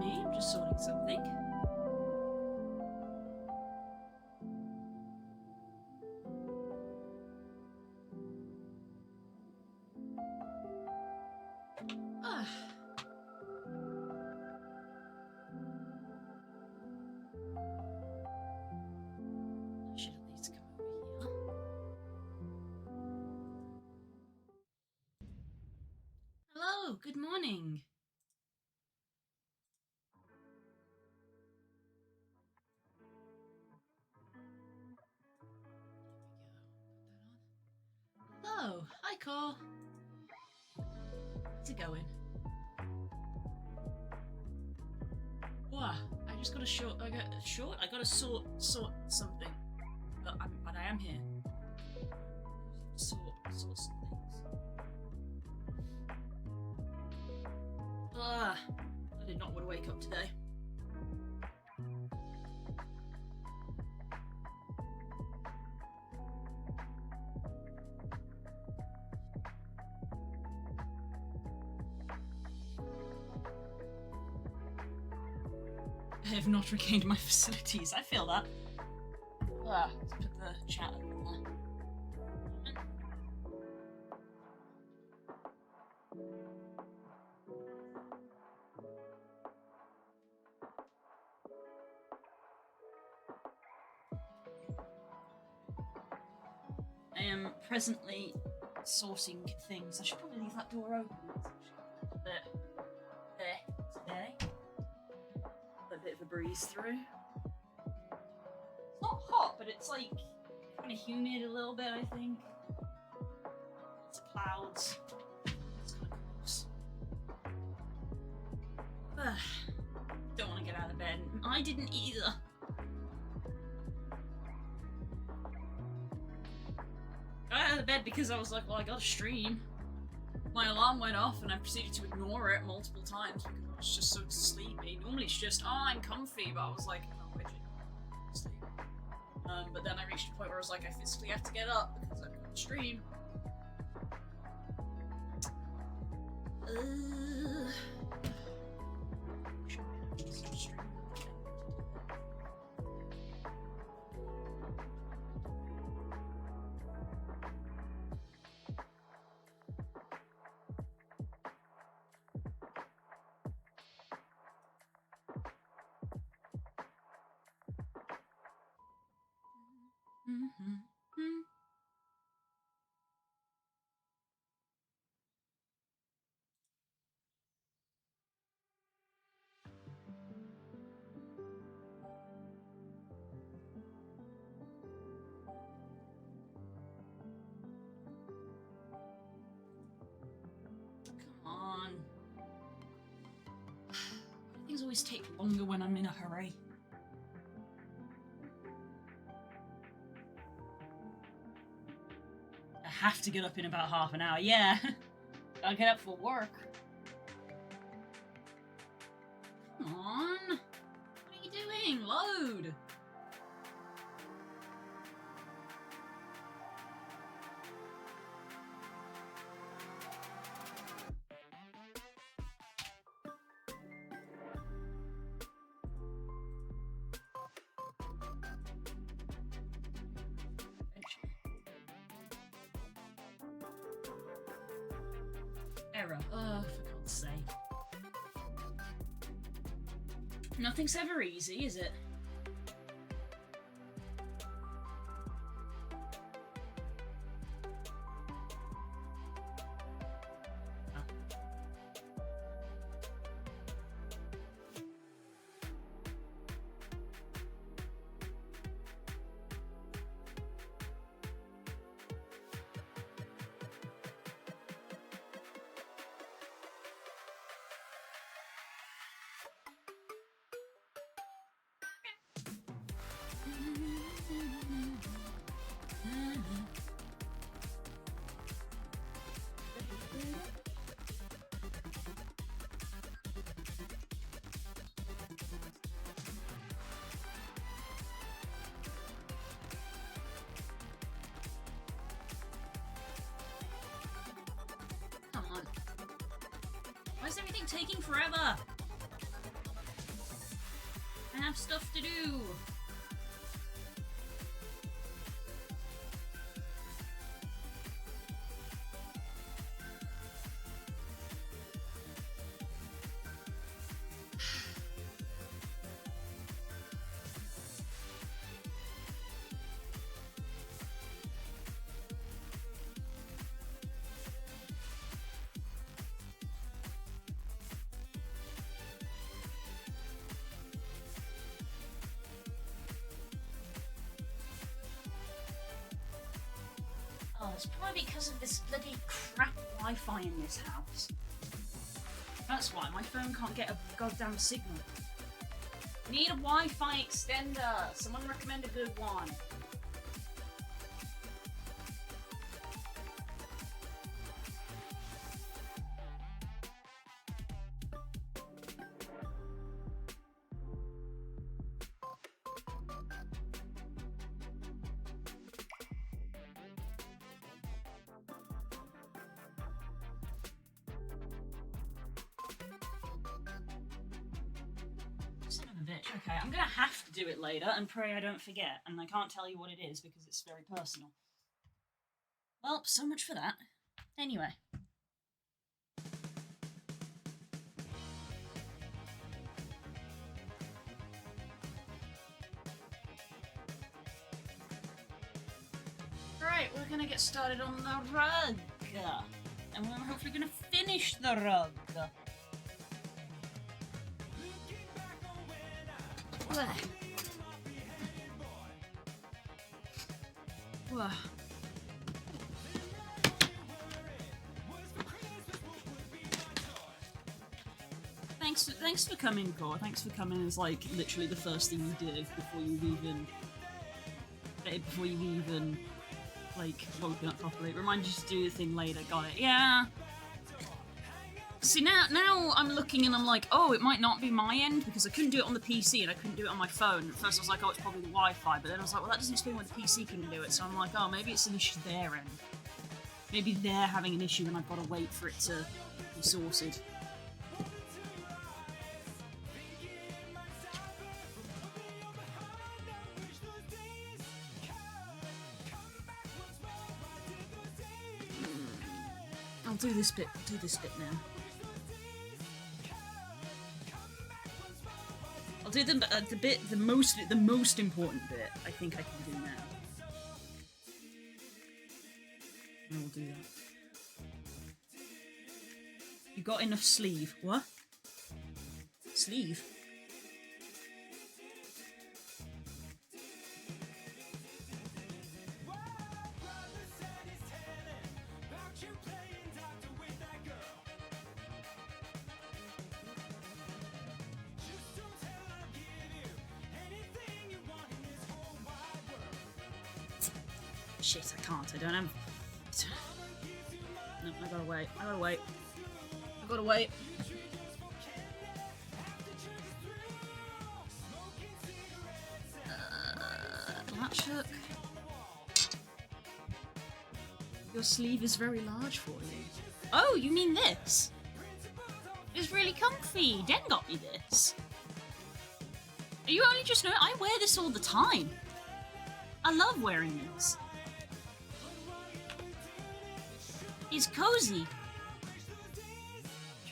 me. I'm just sorting something. Ah. I should at least come over here. Hello, good morning. Hello, hi Cole. How's it going? What? I just got a short. I got a short. I got to sort something. But I am here. Sort some things. I did not want to wake up today. I have not regained my facilities. I feel that. Let's put the chat open there. I am presently sorting things. I should probably leave that door open. It's actually a little bit there today. A bit of a breeze through. It's not hot, but it's like kind of humid a little bit, I think. Lots of clouds. It's kind of gross. Don't want to get out of bed. I didn't either. Got out of bed because I was like, well, I got to stream. My alarm went off and I proceeded to ignore it multiple times because I was just so sleepy. Normally it's just, oh, I'm comfy, but I was like, oh, I didn't sleep. But then I reached a point where I was like, I physically have to get up because I've got to stream. Come on. Things always take longer when I'm in a hurry. I have to get up in about half an hour. Yeah. I'll get up for work. Come on. What are you doing? Load. Error. Oh, for God's sake. Nothing's ever easy, is it? Come on. Why is everything taking forever? I have stuff to do. Oh, it's probably because of this bloody crap Wi-Fi in this house. That's why my phone can't get a goddamn signal. Need a Wi-Fi extender. Someone recommend a good one. Son of a bitch. Okay, I'm gonna have to do it later and pray I don't forget, and I can't tell you what it is because it's very personal. Well, so much for that. Anyway. Right, we're gonna get started on the rug. And we're hopefully gonna finish the rug. Whoa. Thanks for coming, Core. Thanks for coming is like literally the first thing you did before you even like woken up properly. It reminds you to do the thing later. Got it? Yeah. See, now I'm looking and I'm like, oh, it might not be my end because I couldn't do it on the PC and I couldn't do it on my phone. At first I was like, oh, it's probably the Wi-Fi, but then I was like, well, that doesn't explain why the PC couldn't do it. So I'm like, oh, maybe it's an issue their end. Maybe they're having an issue and I've got to wait for it to be sorted. I'll do this bit now. I'll do the most important bit. I think I can do now. And we'll do that. You got enough sleeve? What? Sleeve? Shit, I can't. I don't have... No, I gotta wait. I gotta wait. Latchhook. Your sleeve is very large for you. Oh, you mean this? It's really comfy. Den got me this. You only just know I wear this all the time. I love wearing this. It's cozy.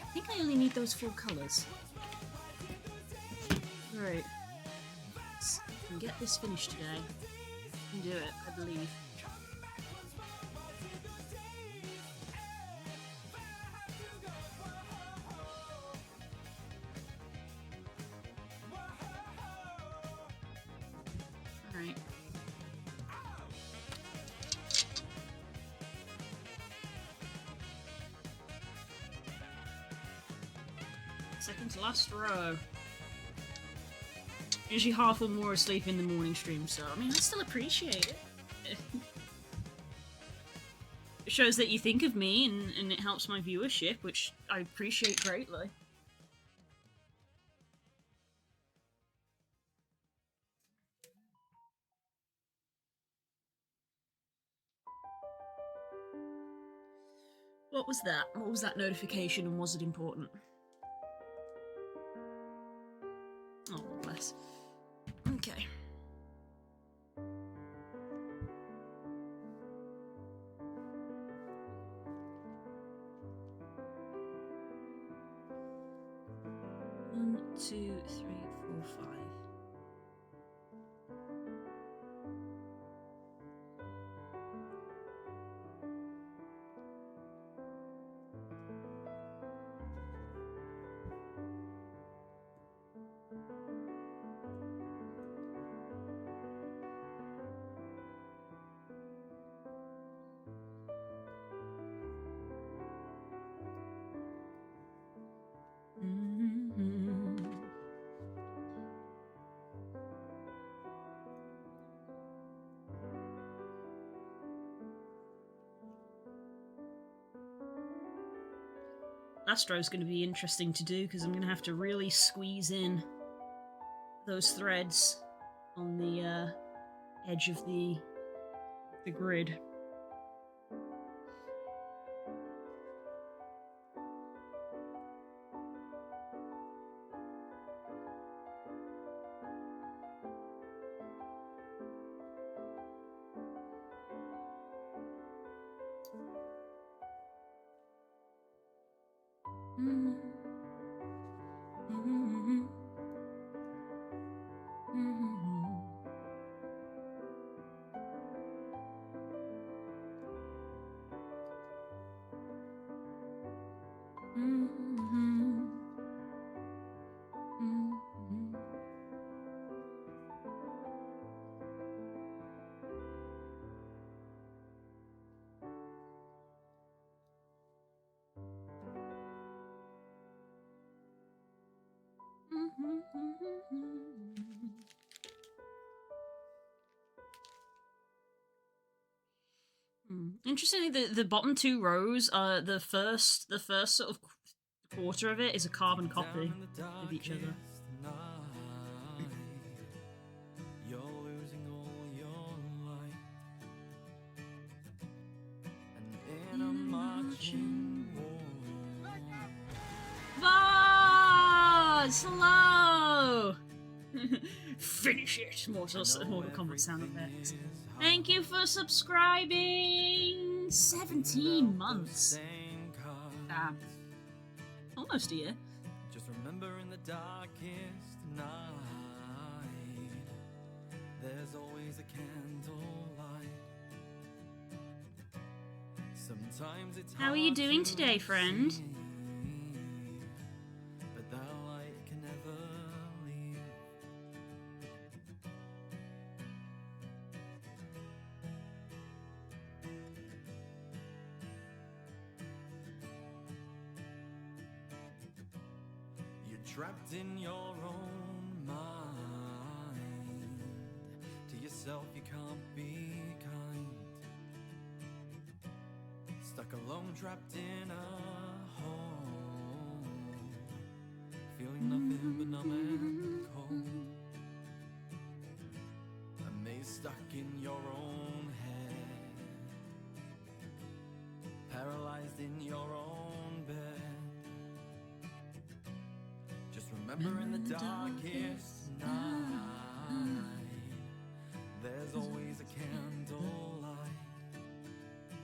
I think I only need those 4 colours. Right. I can get this finished today. I can do it, I believe. Alright. Second to last row. Usually half or more asleep in the morning stream, so I mean, I still appreciate it. It shows that you think of me and it helps my viewership, which I appreciate greatly. What was that? What was that notification and was it important? Oh, bless. Okay. One, two, three, four, five. Astro's going to be interesting to do because I'm going to have to really squeeze in those threads on the edge of the grid. Interestingly, the bottom two rows are the first sort of quarter of it is a carbon copy of each other. Vaz! Hello! Finish it! Mortal Kombat sound effects. Thank you for subscribing! 17 months. Damn. Almost a year. Just remember in the darkest night, there's always a candlelight. Sometimes it's How are you doing today, friend? But that light can never leave. You're trapped in your own mind. To yourself you can't be kind. Stuck alone, trapped in a home, feeling nothing but numb and cold. Amazed, stuck in your own head, paralyzed in your own bed. Just remember in the darkest night, there's always a candlelight.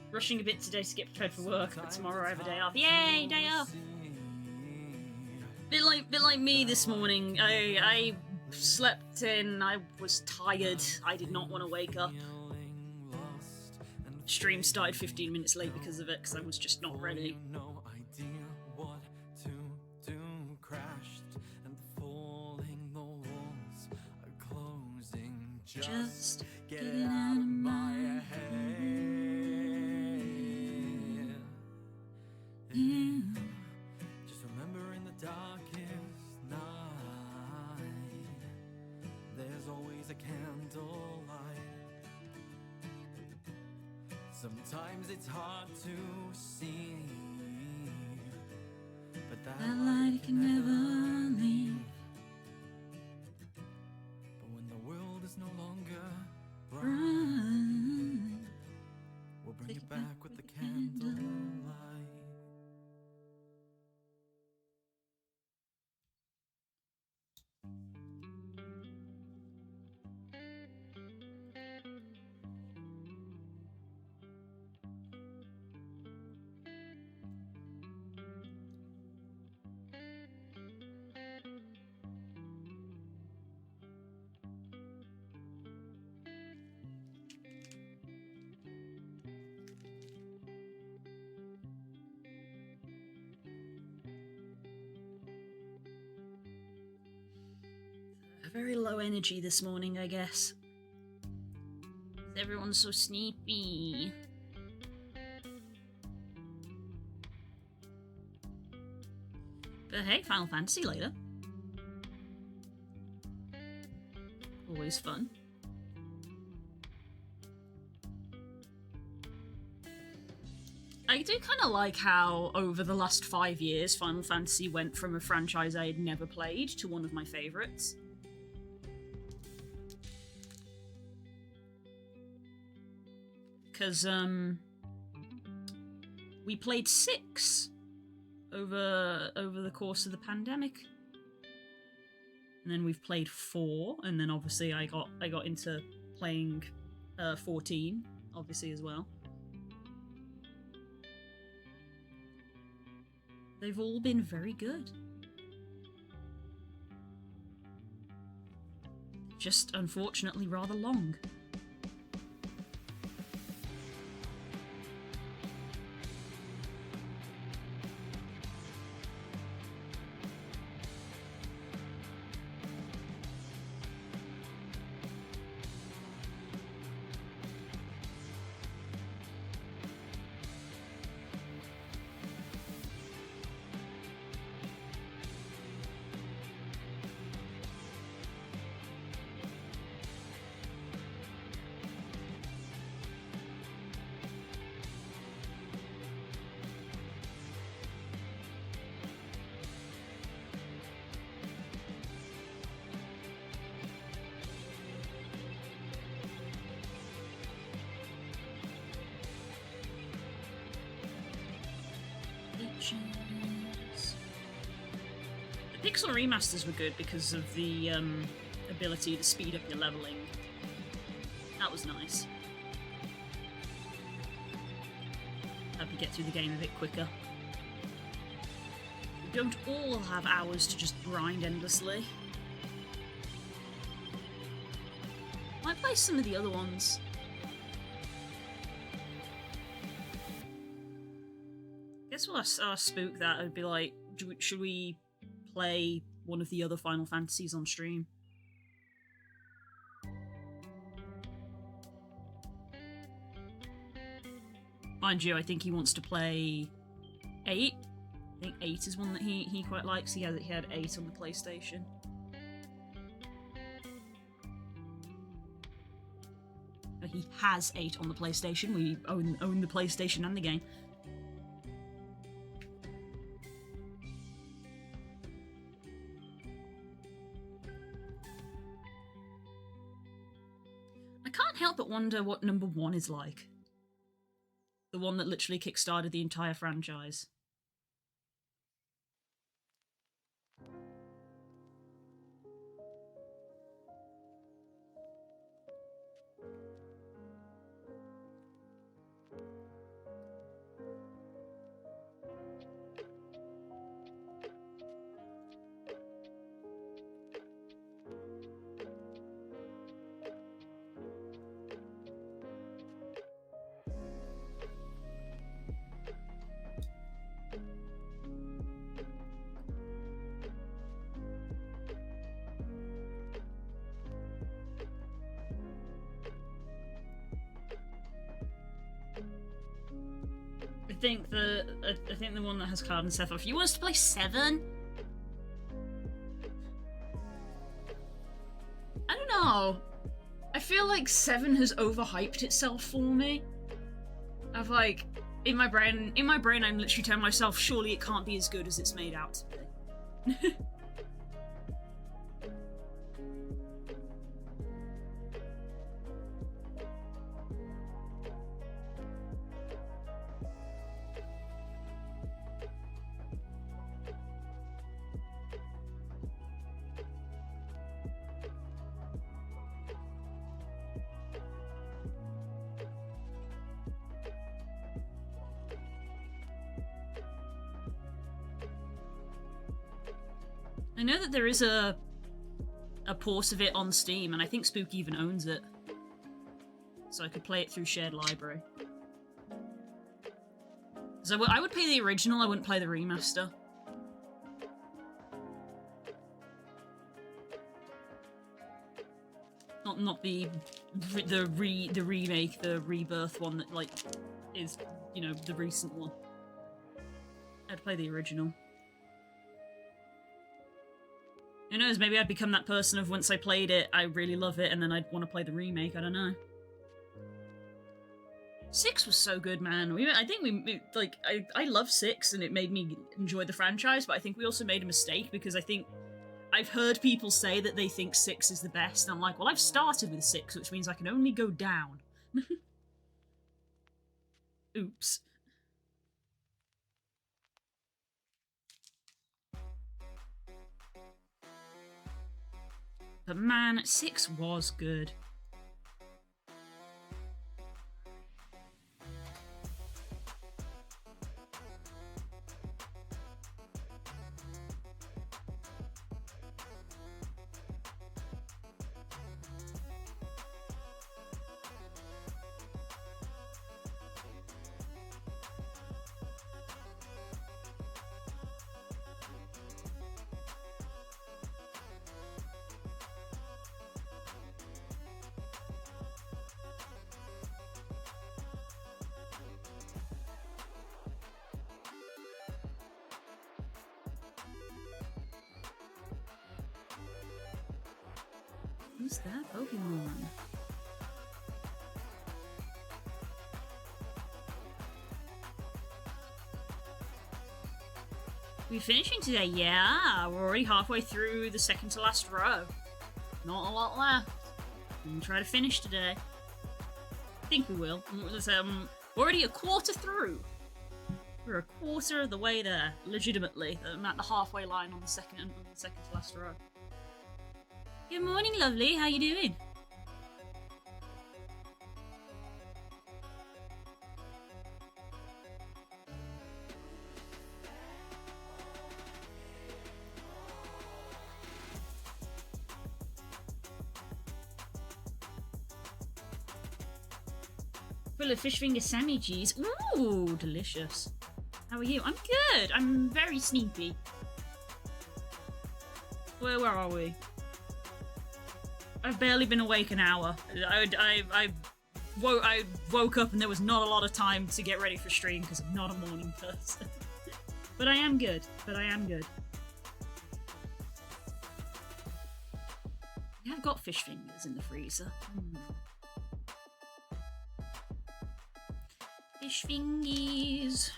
Rushing a bit today to get prepared for work, but tomorrow I have a day off. Yay, day off! Bit like me this morning. I slept in. I was tired. I did not want to wake up. Stream started 15 minutes late because of it, because I was just not ready. Just getting out of my head. Yeah. Just remember in the darkest night, there's always a candlelight. Sometimes it's hard to see, but that light can never leave. But when the world is no longer bright, we'll bring it back with the candlelight. very low energy this morning, I guess. Everyone's so sleepy. But hey, Final Fantasy later. Always fun. I do kind of like how, over the last 5 years, Final Fantasy went from a franchise I had never played to one of my favourites. Because, we played 6 over the course of the pandemic. And then we've played 4, and then obviously I got into playing 14, obviously, as well. They've all been very good. Just, unfortunately, rather long. The Pixel remasters were good because of the ability to speed up your leveling. That was nice. Help you get through the game a bit quicker. We don't all have hours to just grind endlessly. Might play some of the other ones. Guess we'll spook that. It'd be like, should we play one of the other Final Fantasies on stream? Mind you, I think he wants to play 8. I think 8 is one that he quite likes. He had 8 on the PlayStation. He has 8 on the PlayStation. We own the PlayStation and the game. I can't help but wonder what number 1 is like. The one that literally kickstarted the entire franchise. I think the one that has Cloud and Sephiroth. You want us to play 7? I don't know. I feel like 7 has overhyped itself for me. I've like in my brain I'm literally telling myself, surely it can't be as good as it's made out to be. I know that there is a port of it on Steam, and I think Spook even owns it. So I could play it through shared library. So I would play the original, I wouldn't play the remaster. not the remake, the rebirth one that like is, you know, the recent one. I'd play the original. Who knows, maybe I'd become that person of once I played it, I really love it, and then I'd want to play the remake, I don't know. 6 was so good, man. I think I love 6 and it made me enjoy the franchise, but I think we also made a mistake because I think I've heard people say that they think 6 is the best, and I'm like, well, I've started with 6, which means I can only go down. Oops. But man, 6 was good. Who's that Pokemon? We finishing today? Yeah, we're already halfway through the second to last row. Not a lot left. We'll try to finish today. I think we will. We're already a quarter through. We're a quarter of the way there, legitimately. I'm at the halfway line on the second to last row. Good morning, lovely. How you doing? Full of fish finger Sammy G's. Ooh, delicious. How are you? I'm good. I'm very sleepy. Where are we? I've barely been awake an hour. I woke up and there was not a lot of time to get ready for stream because I'm not a morning person. But I am good. We have got fish fingers in the freezer. Fish fingies.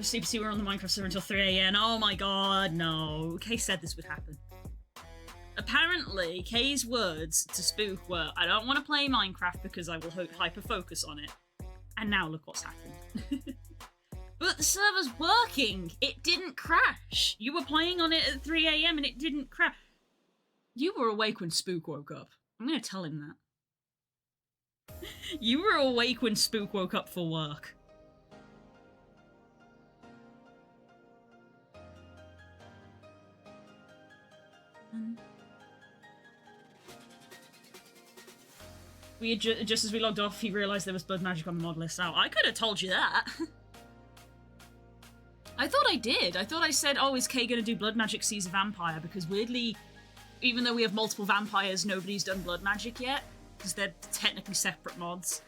See, we're on the Minecraft server until 3 AM. Oh my god, no. Kay said this would happen. Apparently, Kay's words to Spook were, I don't want to play Minecraft because I will hyper-focus on it. And now look what's happened. But the server's working! It didn't crash! You were playing on it at 3 AM and it didn't crash. You were awake when Spook woke up. I'm gonna tell him that. You were awake when Spook woke up for work. We had just as we logged off, he realised there was blood magic on the mod list. Oh, I could have told you that. I thought I did. I thought I said, oh, is Kay going to do blood magic sees a vampire? Because weirdly, even though we have multiple vampires, nobody's done blood magic yet. Because they're technically separate mods.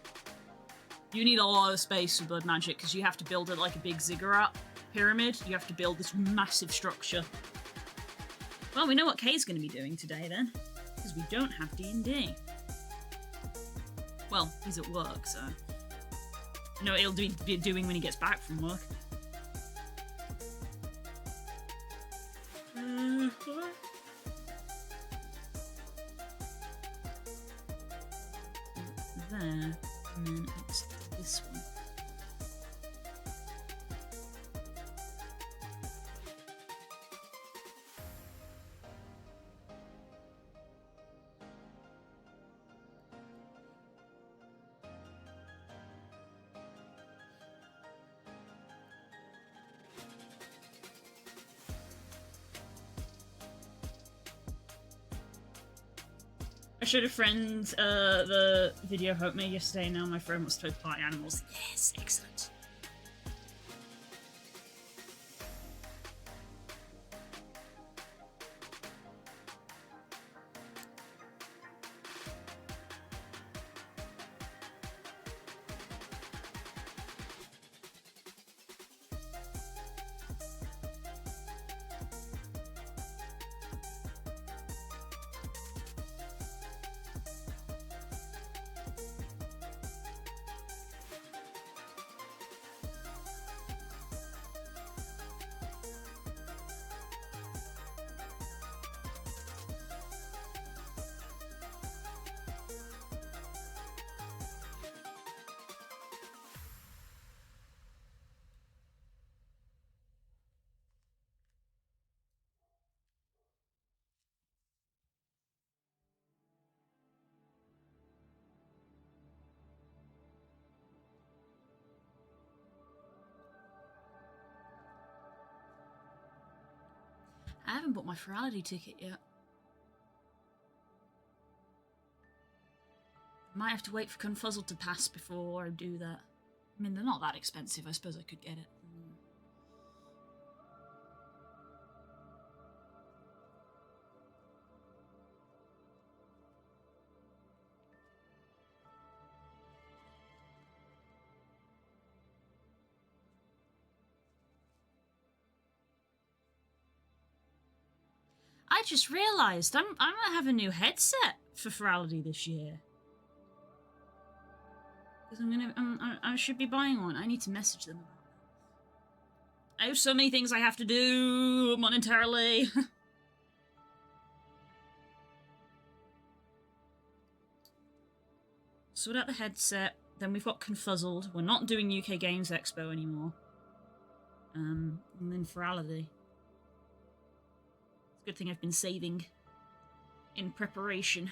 You need a lot of space for blood magic because you have to build it like a big ziggurat pyramid. You have to build this massive structure. Well, we know what Kay's going to be doing today then. Because we don't have D&D. Well, he's at work, so I know what he'll be doing when he gets back from work. There, and then it's this one. showed a friend the video Hope made yesterday. Now my friend wants to play party animals. Yes, excellent. I haven't bought my Ferality ticket yet. Might have to wait for Confuzzled to pass before I do that. I mean, they're not that expensive. I suppose I could get it. I just realised I'm gonna have a new headset for Ferality this year. Because I should be buying one. I need to message them about that. I have so many things I have to do monetarily. Sort out the headset. Then we've got Confuzzled. We're not doing UK Games Expo anymore. And then Ferality. It's a good thing I've been saving in preparation.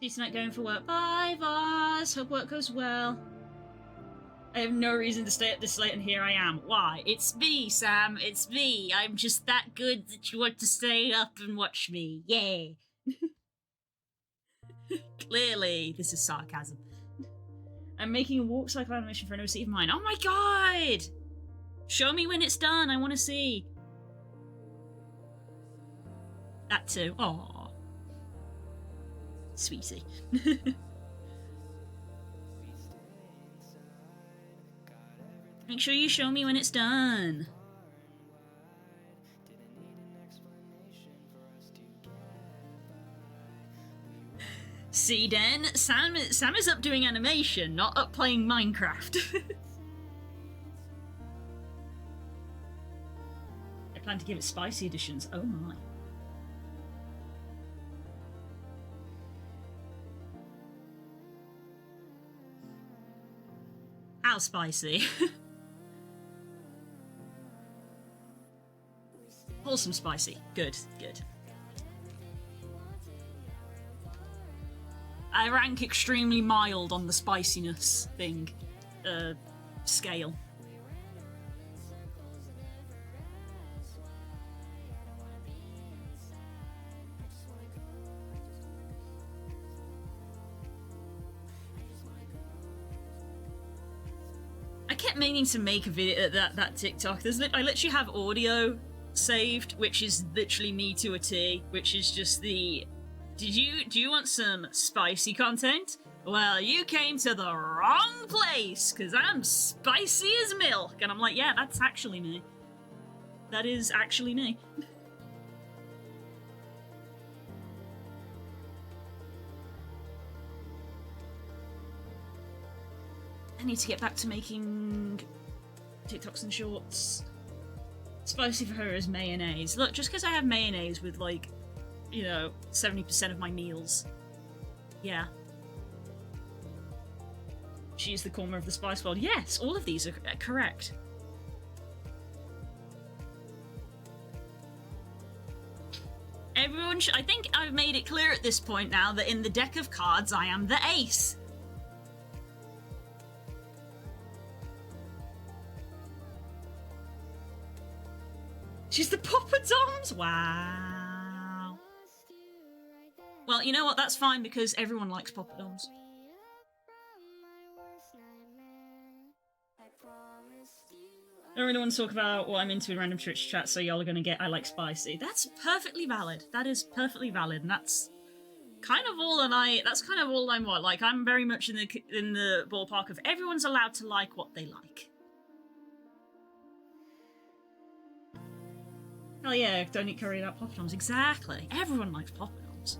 See tonight going for work. Bye, Vaz. Hope work goes well. I have no reason to stay up this late, and here I am. Why? It's me, Sam. It's me. I'm just that good that you want to stay up and watch me. Yay. Clearly, this is sarcasm. I'm making a walk cycle animation for an OC of mine. Oh my god! Show me when it's done. I want to see. That too. Aww. Sweetie. Make sure you show me when it's done. See, Den, Sam is up doing animation, not up playing Minecraft. I plan to give it spicy editions. Oh my. How spicy? Wholesome spicy. Good, good. I rank extremely mild on the spiciness thing, scale. I kept meaning to make a video that TikTok. I literally have audio saved, which is literally me to a T, which is just the do you want some spicy content? Well, you came to the wrong place, because I'm spicy as milk. And I'm like, yeah, that's actually me. That is actually me. I need to get back to making TikToks and shorts. Spicy for her is mayonnaise. Look, just because I have mayonnaise with, like, 70% of my meals. Yeah. She's the corner of the spice world. Yes, all of these are correct. Everyone I think I've made it clear at this point now that in the deck of cards, I am the ace. She's the Poppadoms? Wow. Well, you know what? That's fine because everyone likes Poppadoms. I don't really want to talk about what I'm into in random Twitch chat, so y'all are gonna get I like spicy. That's perfectly valid. That is perfectly valid, and that's kind of all I'm what? Like, I'm very much in the ballpark of everyone's allowed to like what they like. Hell yeah, don't eat curry without poppadoms. Exactly. Everyone likes poppadoms.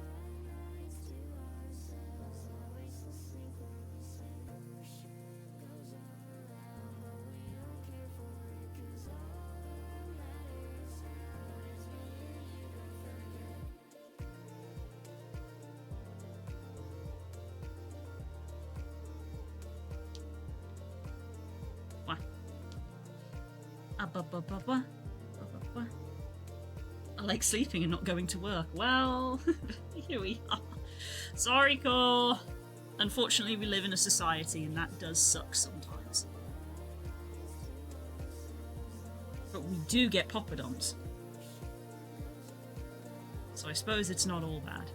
What? I like sleeping and not going to work. Well, here we are. Sorry, Core. Unfortunately, we live in a society and that does suck sometimes. But we do get poppadoms. So I suppose it's not all bad.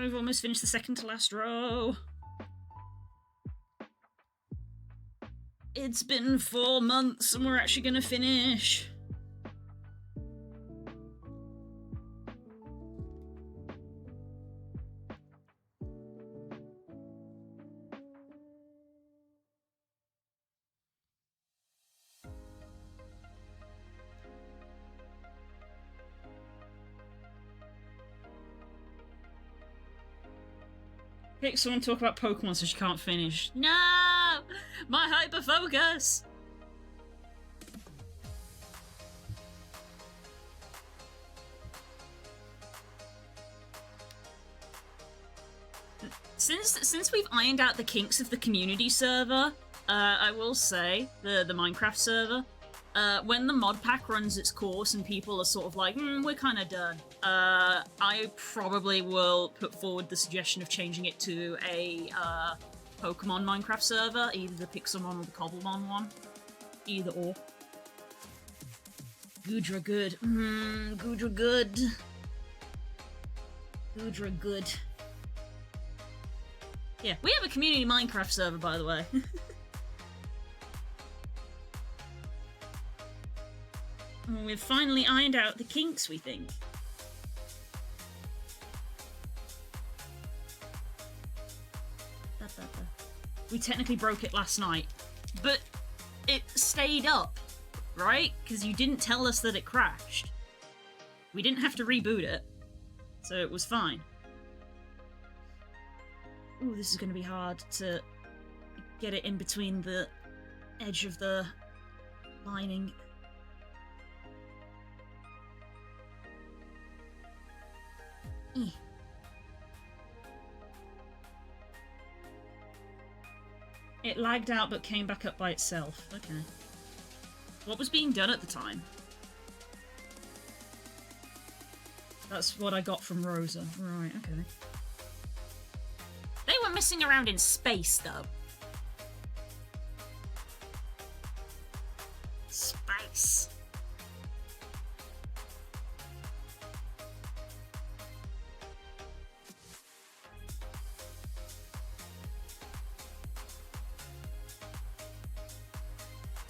We've almost finished the second to last row. It's been 4 months and we're actually gonna finish. Pick someone to talk about Pokemon so she can't finish. No! My hyperfocus! Since we've ironed out the kinks of the community server, I will say, the Minecraft server, when the mod pack runs its course and people are sort of like, we're kind of done, I probably will put forward the suggestion of changing it to a Pokemon Minecraft server, either the Pixelmon or the Cobblemon one. Either or. Goodra good. Goodra good. Goodra good. Yeah, we have a community Minecraft server, by the way. We've finally ironed out the kinks, we think. We technically broke it last night, but it stayed up, right? Because you didn't tell us that it crashed. We didn't have to reboot it, so it was fine. Ooh, this is going to be hard to get it in between the edge of the lining. It lagged out but came back up by itself. Okay. What was being done at the time? That's what I got from Rosa. Right, okay. They were messing around in space, though. Space.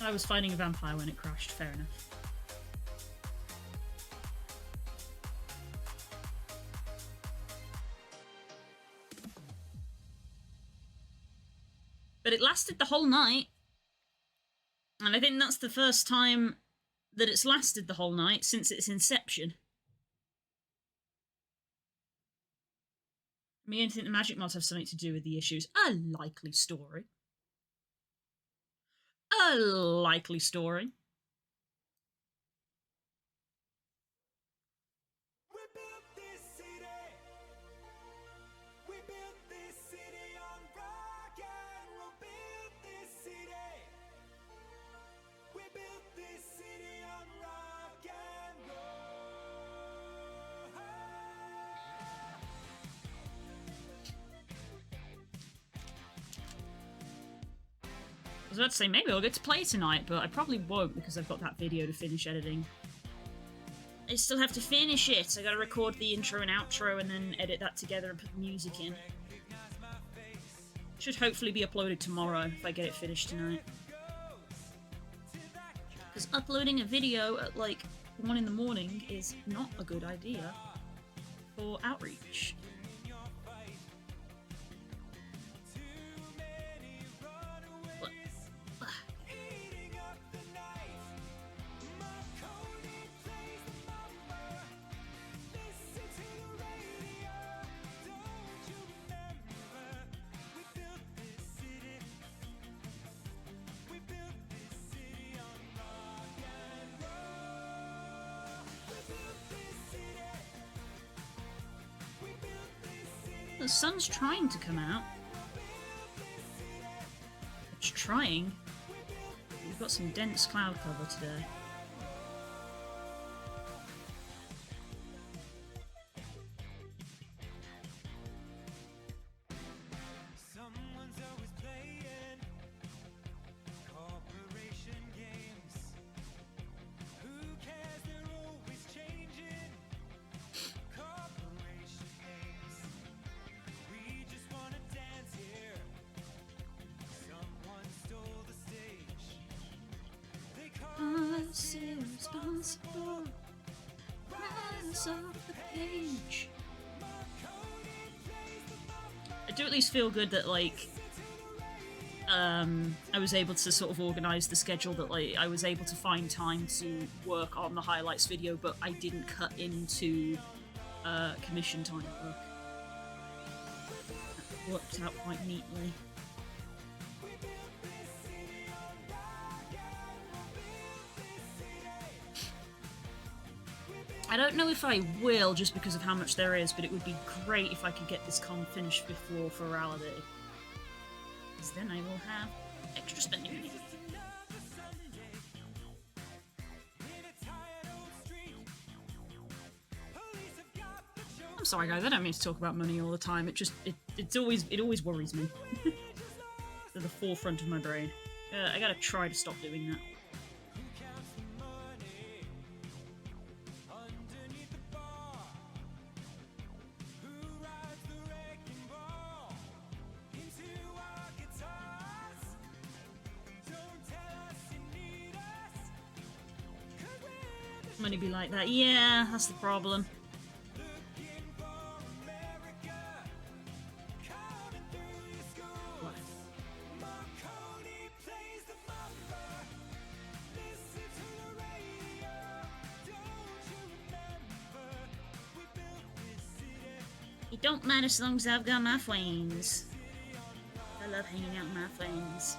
I was fighting a vampire when it crashed, fair enough. But it lasted the whole night. And I think that's the first time that it's lasted the whole night since its inception. I mean, I think the magic mods have something to do with the issues. A likely story. A likely story. We built this city. We built this city on rock and roll. Built this city. We built this city on rock and roll. I was about to say, maybe I'll get to play tonight, but I probably won't because I've got that video to finish editing. I still have to finish it. I gotta record the intro and outro and then edit that together and put the music in. Should hopefully be uploaded tomorrow if I get it finished tonight. Because uploading a video at like 1 in the morning is not a good idea for outreach. The sun's trying to come out. It's trying. We've got some dense cloud cover today. Someone's always playing corporation games. Who cares? They're always changing. Corporation names. We just wanna dance here. Someone stole the stage. They call Us irresponsible. Rise off the page. I do at least feel good that, like, I was able to sort of organise the schedule, that, like, I was able to find time to work on the highlights video, but I didn't cut into commission time work. That worked out quite neatly. I don't know if I will, just because of how much there is, but it would be great if I could get this con finished before Ferality. Because then I will have extra spending money. I'm sorry guys, I don't mean to talk about money all the time. It always worries me. At the forefront of my brain. I gotta try to stop doing that. Money be like that. Yeah, that's the problem. What? It don't matter as long as I've got my flames. I love hanging out with my flames.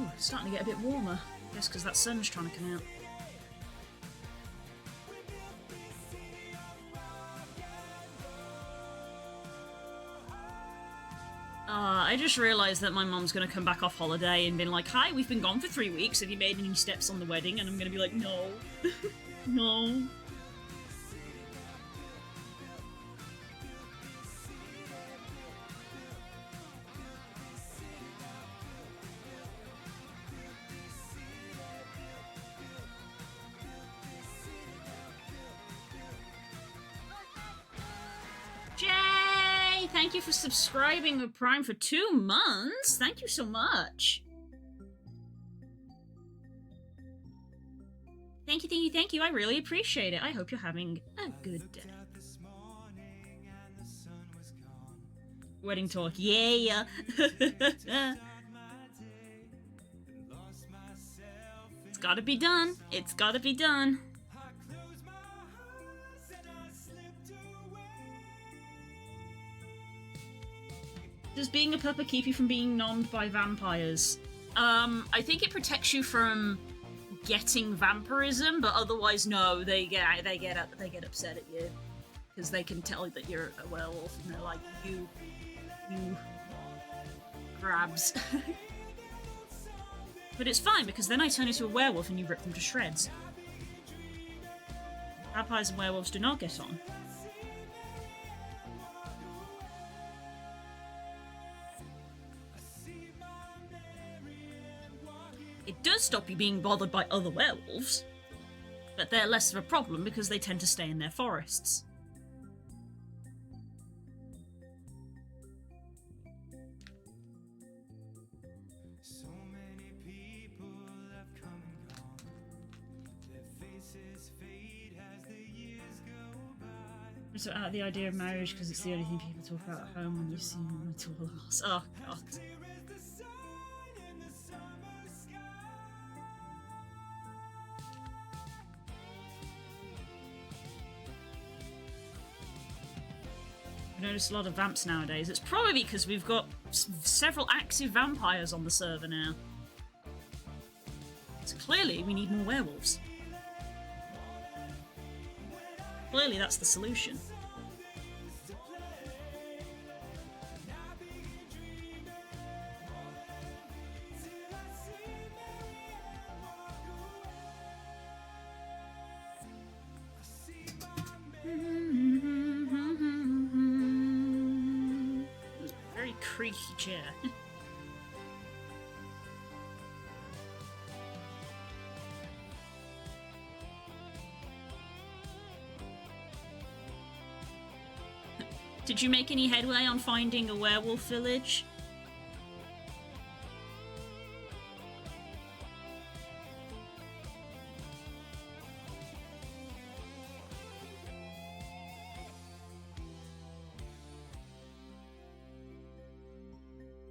Ooh, it's starting to get a bit warmer. I guess because that sun's trying to come out. I just realised that my mum's going to come back off holiday and been like, hi, we've been gone for 3 weeks. Have you made any steps on the wedding? And I'm going to be like, no. No. Jay! Thank you for subscribing with Prime for 2 months. Thank you so much. Thank you, thank you, thank you. I really appreciate it. I hope you're having a good day. Wedding talk. Yeah. It's gotta be done. It's gotta be done. Does being a pupper keep you from being nommed by vampires? I think it protects you from getting vampirism, but otherwise, no. They get upset at you because they can tell that you're a werewolf, and they're like, you grabs. But it's fine because then I turn into a werewolf and you rip them to shreds. Vampires and werewolves do not get on. It does stop you being bothered by other werewolves, but they're less of a problem because they tend to stay in their forests. So many people have come and gone. Their faces fade as the years go by. So out of the idea of marriage because it's the only thing people talk about at home when you see them on a tour loss. Oh god. I've noticed a lot of vamps nowadays. It's probably because we've got several active vampires on the server now. So clearly we need more werewolves. Clearly that's the solution. Very creaky chair. Did you make any headway on finding a werewolf village?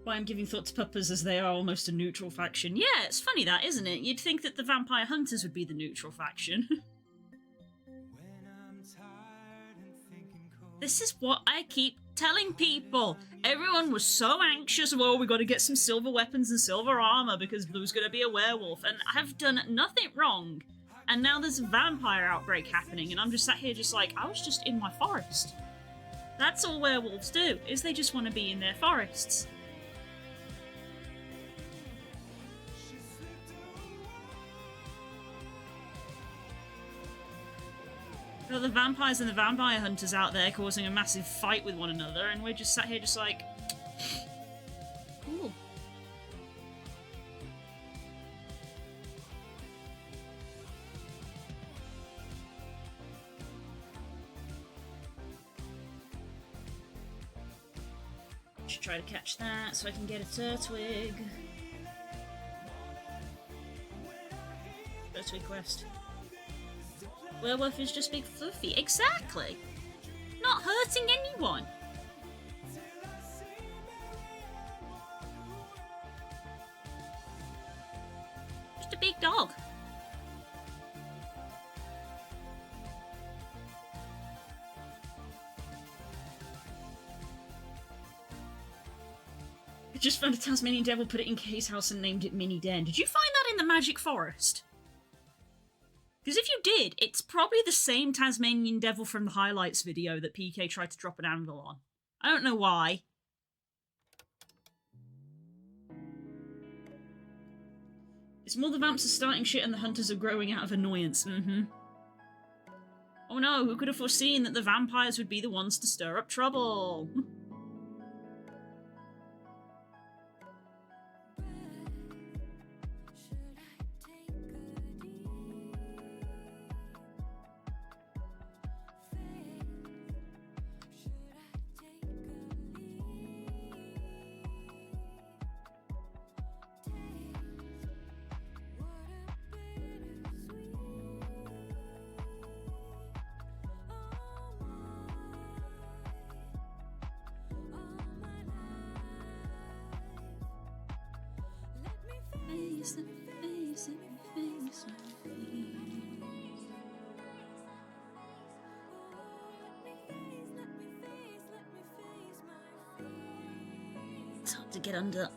Why I'm giving thought to puppers as they are almost a neutral faction. Yeah, it's funny that, isn't it? You'd think that the vampire hunters would be the neutral faction. This is what I keep telling people. Everyone was so anxious, well, we got to get some silver weapons and silver armor because Blue's going to be a werewolf, and I've done nothing wrong. And now there's a vampire outbreak happening, and I'm just sat here just like, I was just in my forest. That's all werewolves do, is they just want to be in their forests. Got the vampires and the vampire hunters out there causing a massive fight with one another, and we're just sat here just like... Ooh. Should try to catch that so I can get a Turtwig. Turtwig quest. Werewolf is just big fluffy. Exactly! Not hurting anyone! Just a big dog. just found a Tasmanian devil, put it in Kay's house and named it Mini Den. Did you find that in the Magic Forest? Because if you did, it's probably the same Tasmanian devil from the highlights video that PK tried to drop an anvil on. I don't know why. It's more the vamps are starting shit and the hunters are growing out of annoyance. Oh no, who could have foreseen that the vampires would be the ones to stir up trouble? It's hard to get under.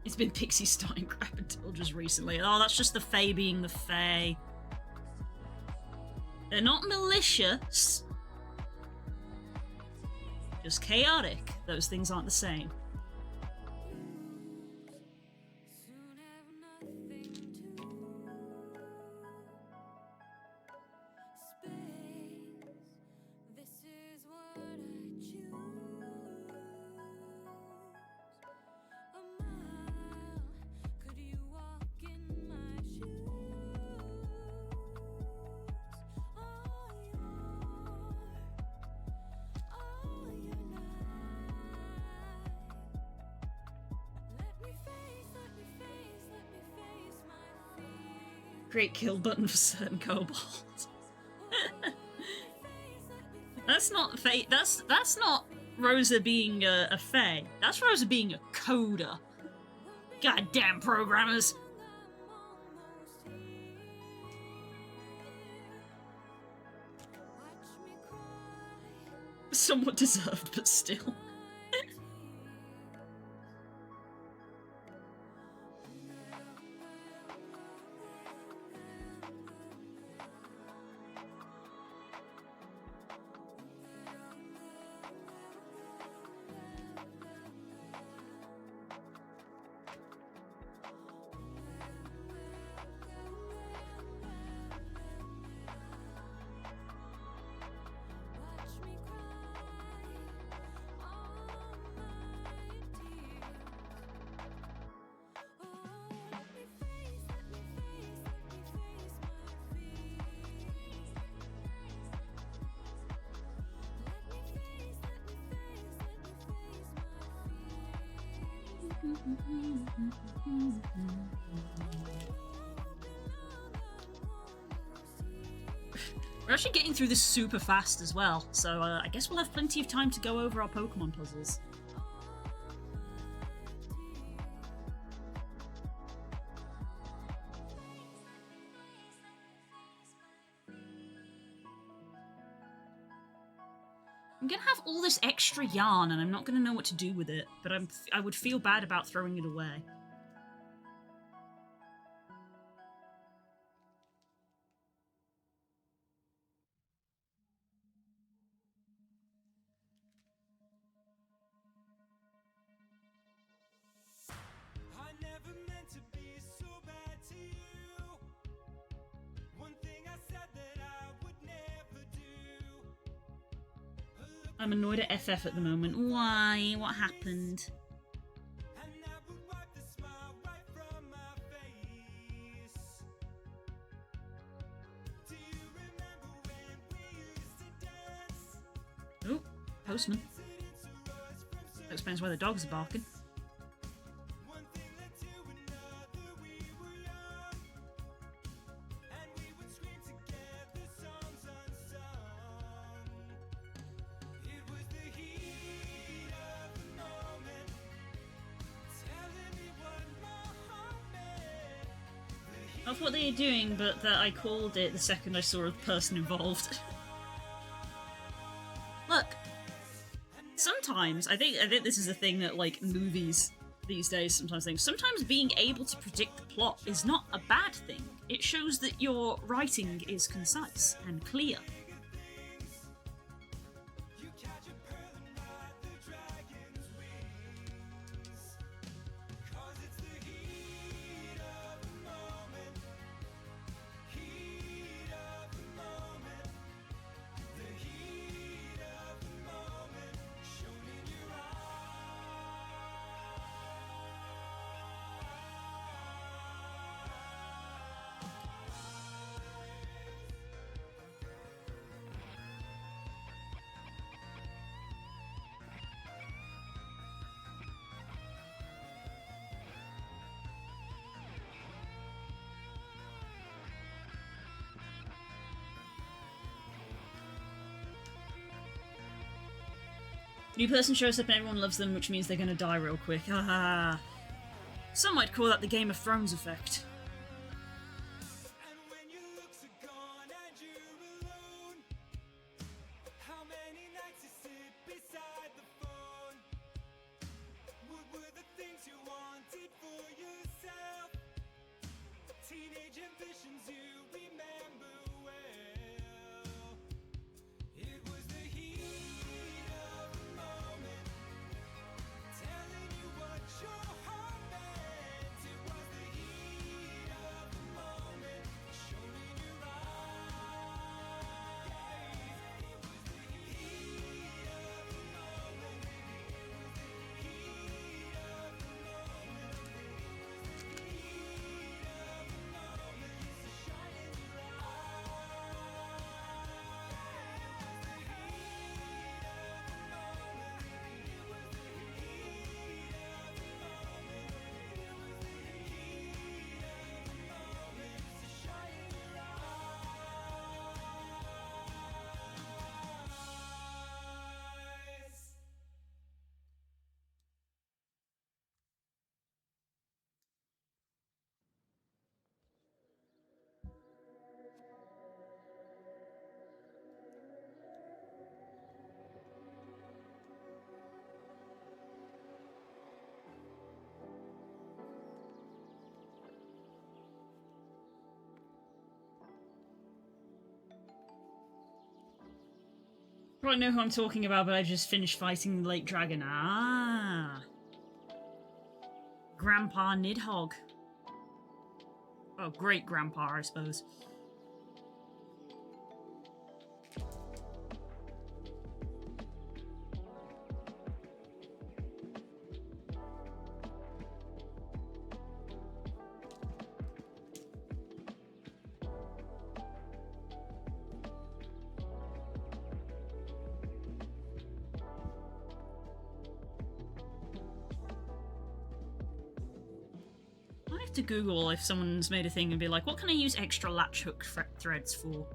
It's been Pixie starting crap until just recently. Oh, that's just the Fae being the Fae. They're not malicious. Just chaotic. Those things aren't the same. Great kill button for certain kobolds. That's not Fae. That's not Rosa being a Fae. That's Rosa being a coder. Goddamn programmers. Somewhat deserved, but still. We're actually getting through this super fast as well, so I guess we'll have plenty of time to go over our Pokemon puzzles. I'm gonna have all this extra yarn and I'm not gonna know what to do with it, but I would feel bad about throwing it away. I never meant to be so bad to you. One thing I said that I would never do. I'm annoyed at FF at the moment. Why? What happened? And I would wipe the smile right from my face. Do you remember when we used to dance? Oh. postman. That explains why the dogs are barking. Of what they are doing, but that I called it the second I saw a person involved. Look, sometimes I think this is a thing that like movies these days sometimes think. Sometimes being able to predict the plot is not a bad thing. It shows that your writing is concise and clear. New person shows up and everyone loves them, which means they're gonna die real quick. Haha. Some might call that the Game of Thrones effect. I don't know who I'm talking about, but I just finished fighting the Lake Dragon. Ah. Grandpa Nidhogg. Oh, great grandpa, I suppose. To Google if someone's made a thing and be like, what can I use extra latch hook threads for?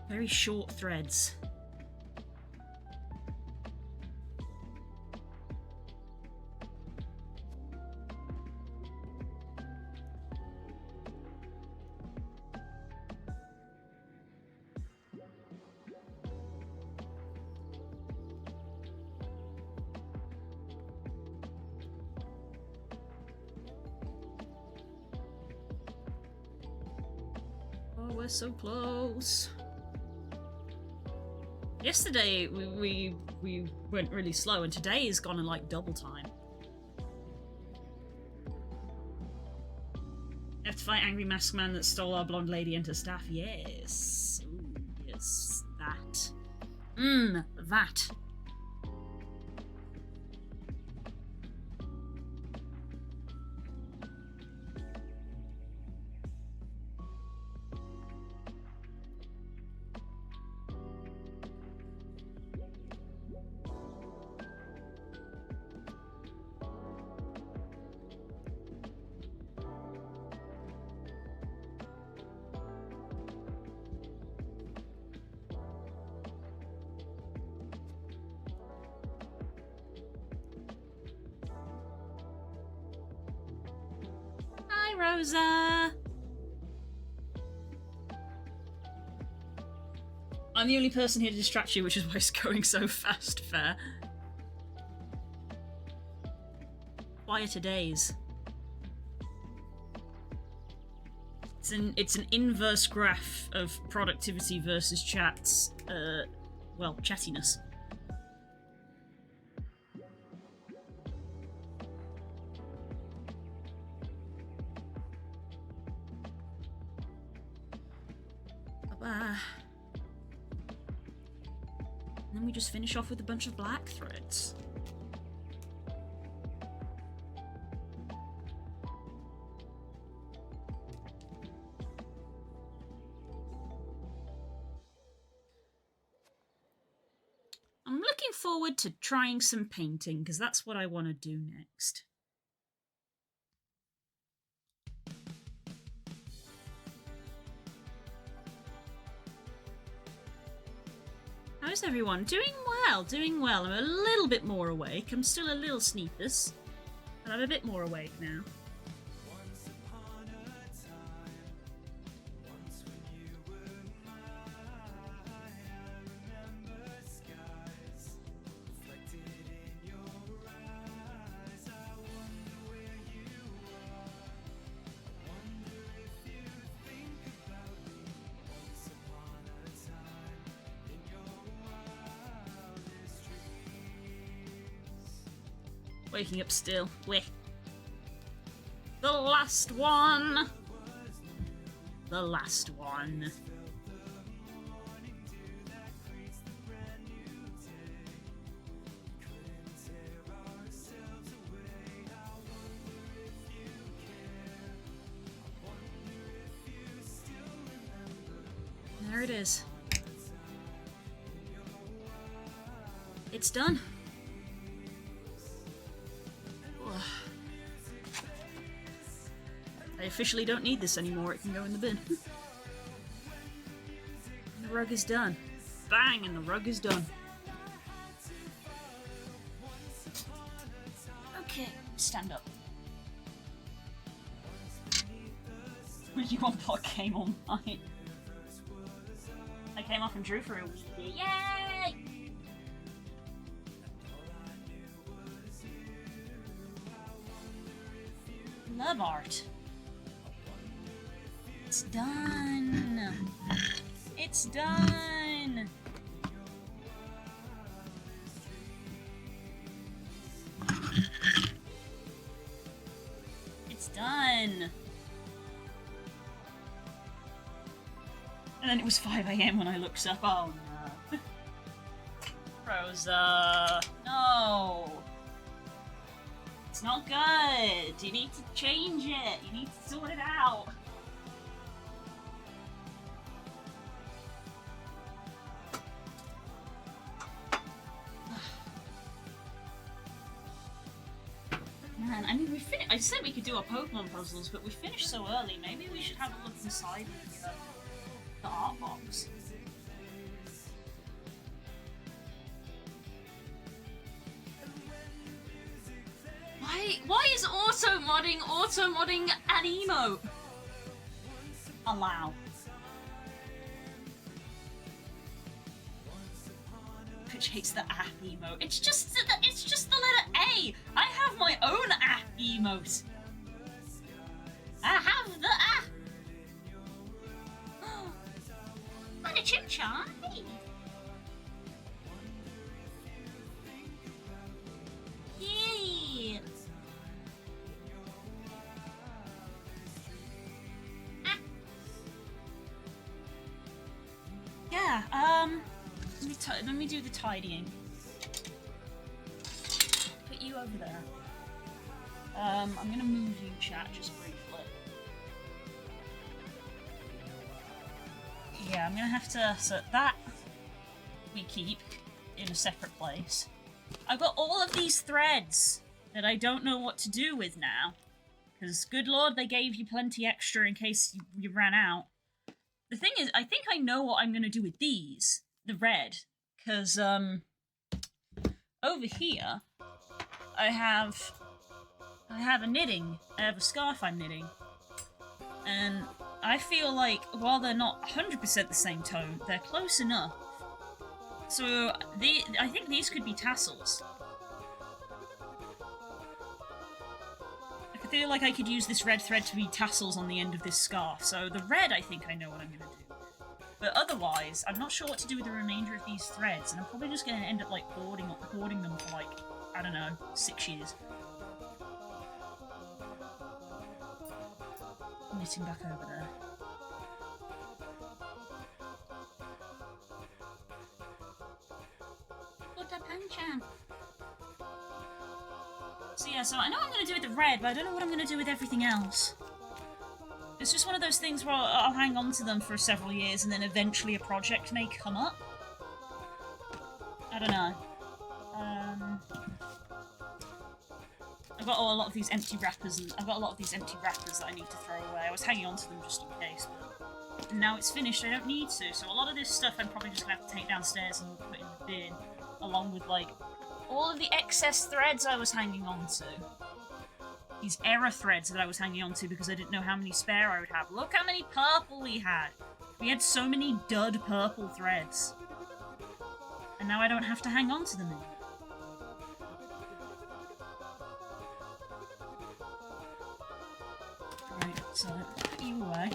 Very short threads. We're so close. Yesterday we went really slow, and today has gone in like double time. You have to fight angry masked man that stole our blonde lady and her staff. Yes. Ooh, yes. That. That. Hi, Rosa. I'm the only person here to distract you, which is why it's going so fast, fair. Quieter days. It's an inverse graph of productivity versus chat's, well, chattiness. And then we just finish off with a bunch of black threads. I'm looking forward to trying some painting, because that's what I want to do next. How's everyone? Doing well, doing well. I'm a little bit more awake. I'm still a little sneepus, but I'm a bit more awake now. Once upon a time, once when you were mine, I remember skies reflected in your eyes. I wonder where you are. I wonder if you think about me. Once upon a time, in your wildest dreams. Waking up still. Weh. The last one! The last one. There it is. It's done. I officially don't need this anymore, it can go in the bin. The rug is done. Bang, and the rug is done. Okay, stand up. 21 pot came on mine. I came off and drew for a week. Yay! Love art. It's done. It's done. It's done. And then it was 5 AM when I looked up. Oh no. Rosa. No. It's not good. You need to change it. You need to sort it out. Man, I mean, I said we could do our Pokemon puzzles, but we finished so early. Maybe we should have a look inside the art box. Why is auto-modding an emote? Allow. Which hates the ah emote. It's just the letter A. I have my own ah emote. I have the ah. What a chimchar. Yay. Yeah, let me do the tidying. Put you over there. I'm gonna move you, chat, just briefly. Yeah, I'm gonna have to, so that we keep in a separate place. I've got all of these threads that I don't know what to do with now. Because, good lord, they gave you plenty extra in case you ran out. The thing is, I think I know what I'm going to do with these. The red. Because, over here, I have a knitting. I have a scarf I'm knitting. And I feel like while they're not 100% the same tone, they're close enough. So I think these could be tassels. I feel like I could use this red thread to be tassels on the end of this scarf. So the red, I think I know what I'm going to do. But otherwise, I'm not sure what to do with the remainder of these threads, and I'm probably just going to end up like hoarding them for like, I don't know, 6 years. Knitting back over there. What a punch. So yeah, so I know what I'm going to do with the red, but I don't know what I'm going to do with everything else. It's just one of those things where I'll hang on to them for several years and then eventually a project may come up. I don't know. I've got a lot of these empty wrappers, and I've got a lot of these empty wrappers that I need to throw away. I was hanging on to them just in case, but now it's finished, I don't need to. So a lot of this stuff I'm probably just going to have to take downstairs and put in the bin, along with, like, all of the excess threads I was hanging on to. These error threads that I was hanging on to because I didn't know how many spare I would have. Look how many purple we had! We had so many dud purple threads. And now I don't have to hang on to them anymore. Right, so put you away.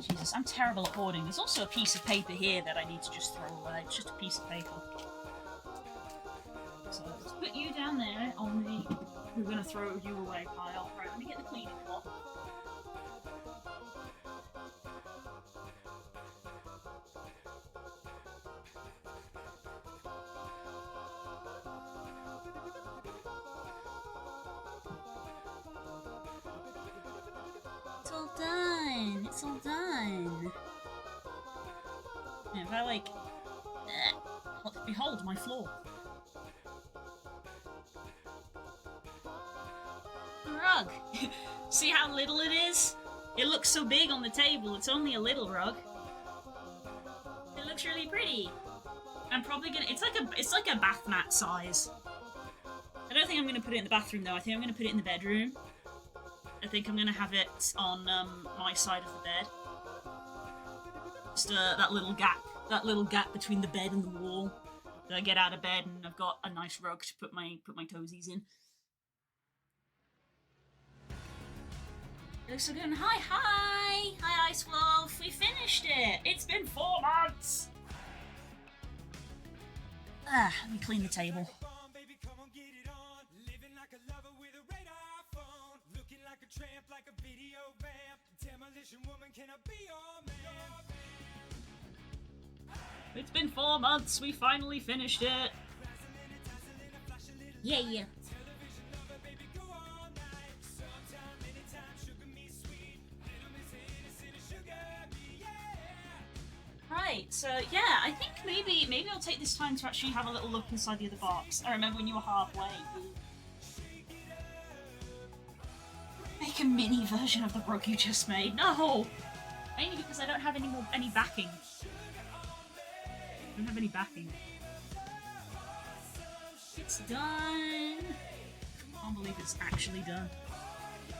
Jesus, I'm terrible at hoarding. There's also a piece of paper here that I need to just throw away. It's just a piece of paper. So let's put you down there on the we're gonna throw you away pile. Right, let me get the cleaning cloth. It's all done. It's all done. And if I like behold my floor. Rug. See how little it is? It looks so big on the table. It's only a little rug. It looks really pretty. I'm probably gonna. It's like a bath mat size. I don't think I'm gonna put it in the bathroom though. I think I'm gonna put it in the bedroom. I think I'm gonna have it on my side of the bed. Just that little gap between the bed and the wall. That I get out of bed and I've got a nice rug to put my toesies in. It looks so good. Hi, Ice Wolf. We finished it. It's been 4 months. Let me clean the table. It's been 4 months. We finally finished it. Yeah. Right, so yeah, I think maybe I'll take this time to actually have a little look inside the other box. I remember when you were halfway. Make a mini version of the rug you just made. No! Mainly because I don't have any backing. I don't have any backing. It's done! I can't believe it's actually done.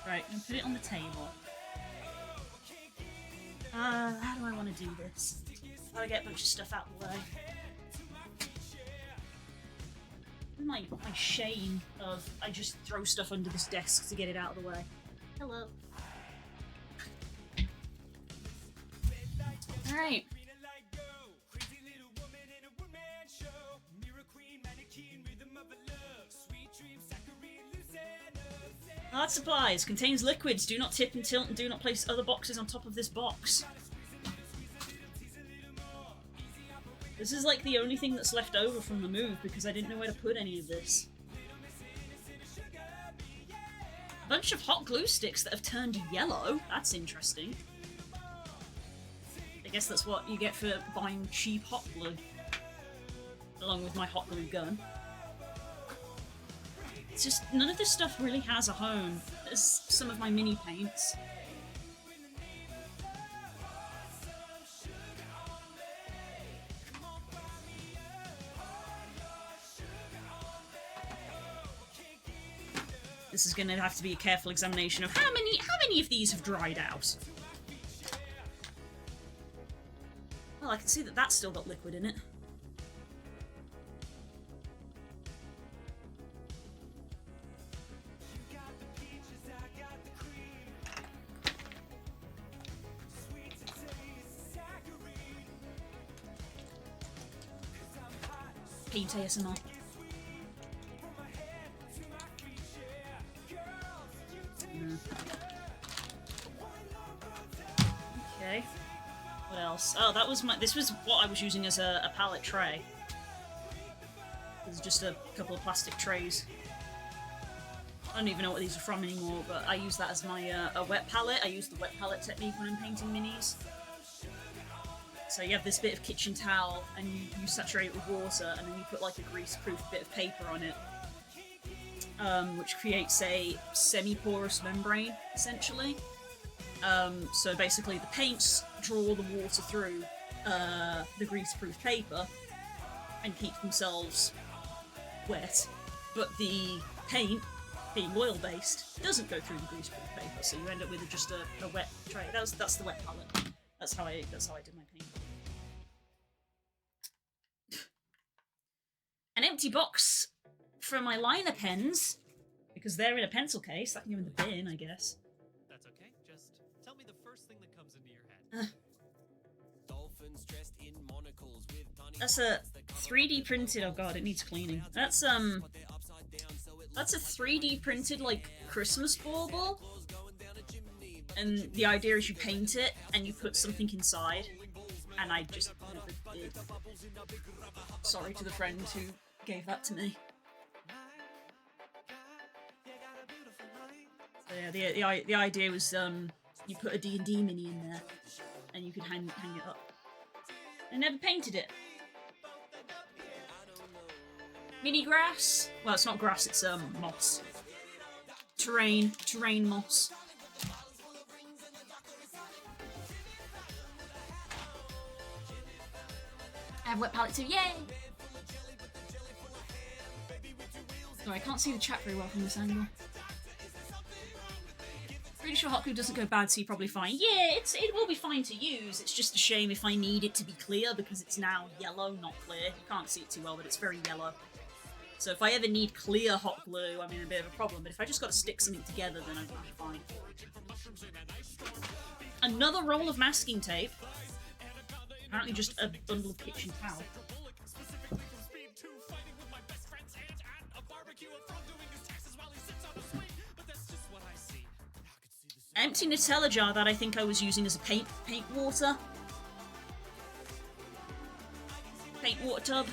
Right, I'm gonna put it on the table. How do I want to do this? Gotta get a bunch of stuff out of the way. My shame of I just throw stuff under this desk to get it out of the way. Hello. Alright. Art supplies. Contains liquids. Do not tip and tilt and do not place other boxes on top of this box. This is like the only thing that's left over from the move because I didn't know where to put any of this. A bunch of hot glue sticks that have turned yellow. That's interesting. I guess that's what you get for buying cheap hot glue. Along with my hot glue gun. It's just, none of this stuff really has a home. There's some of my mini paints. This is going to have to be a careful examination of how many of these have dried out. Well, I can see that that's still got liquid in it. Paint ASMR. Okay. What else? Oh, that was this was what I was using as a pallet tray. There's just a couple of plastic trays. I don't even know what these are from anymore, but I use that as my a wet palette. I use the wet palette technique when I'm painting minis. So you have this bit of kitchen towel, and you saturate it with water, and then you put like a grease-proof bit of paper on it, which creates a semi-porous membrane, essentially. So basically the paints draw the water through the grease-proof paper and keep themselves wet, but the paint, being oil-based, doesn't go through the grease-proof paper, so you end up with just a wet tray. That's the wet palette. That's how I did my paint. An empty box for my liner pens, because they're in a pencil case. That can go in the bin, I guess. That's okay. Just tell me the first thing that comes into your head. That's a 3D printed. Oh god, it needs cleaning. That's a 3D printed like Christmas bauble, and the idea is you paint it and you put something inside. And I just never did. Sorry to the friend who gave that to me. So yeah, the idea was you put a D&D mini in there, and you could hang it up. I never painted it. Mini grass. Well, it's not grass. It's moss. Terrain moss. I have wet palette too, yay! Sorry, I can't see the chat very well from this angle. Pretty sure hot glue doesn't go bad, so you're probably fine. Yeah, it will be fine to use. It's just a shame if I need it to be clear, because it's now yellow, not clear. You can't see it too well, but it's very yellow. So if I ever need clear hot glue, I'm in a bit of a problem. But if I just got to stick something together, then I'm fine. Another roll of masking tape. Apparently just a bundle of kitchen towel. Empty Nutella jar that I think I was using as a paint water. Paint water tub.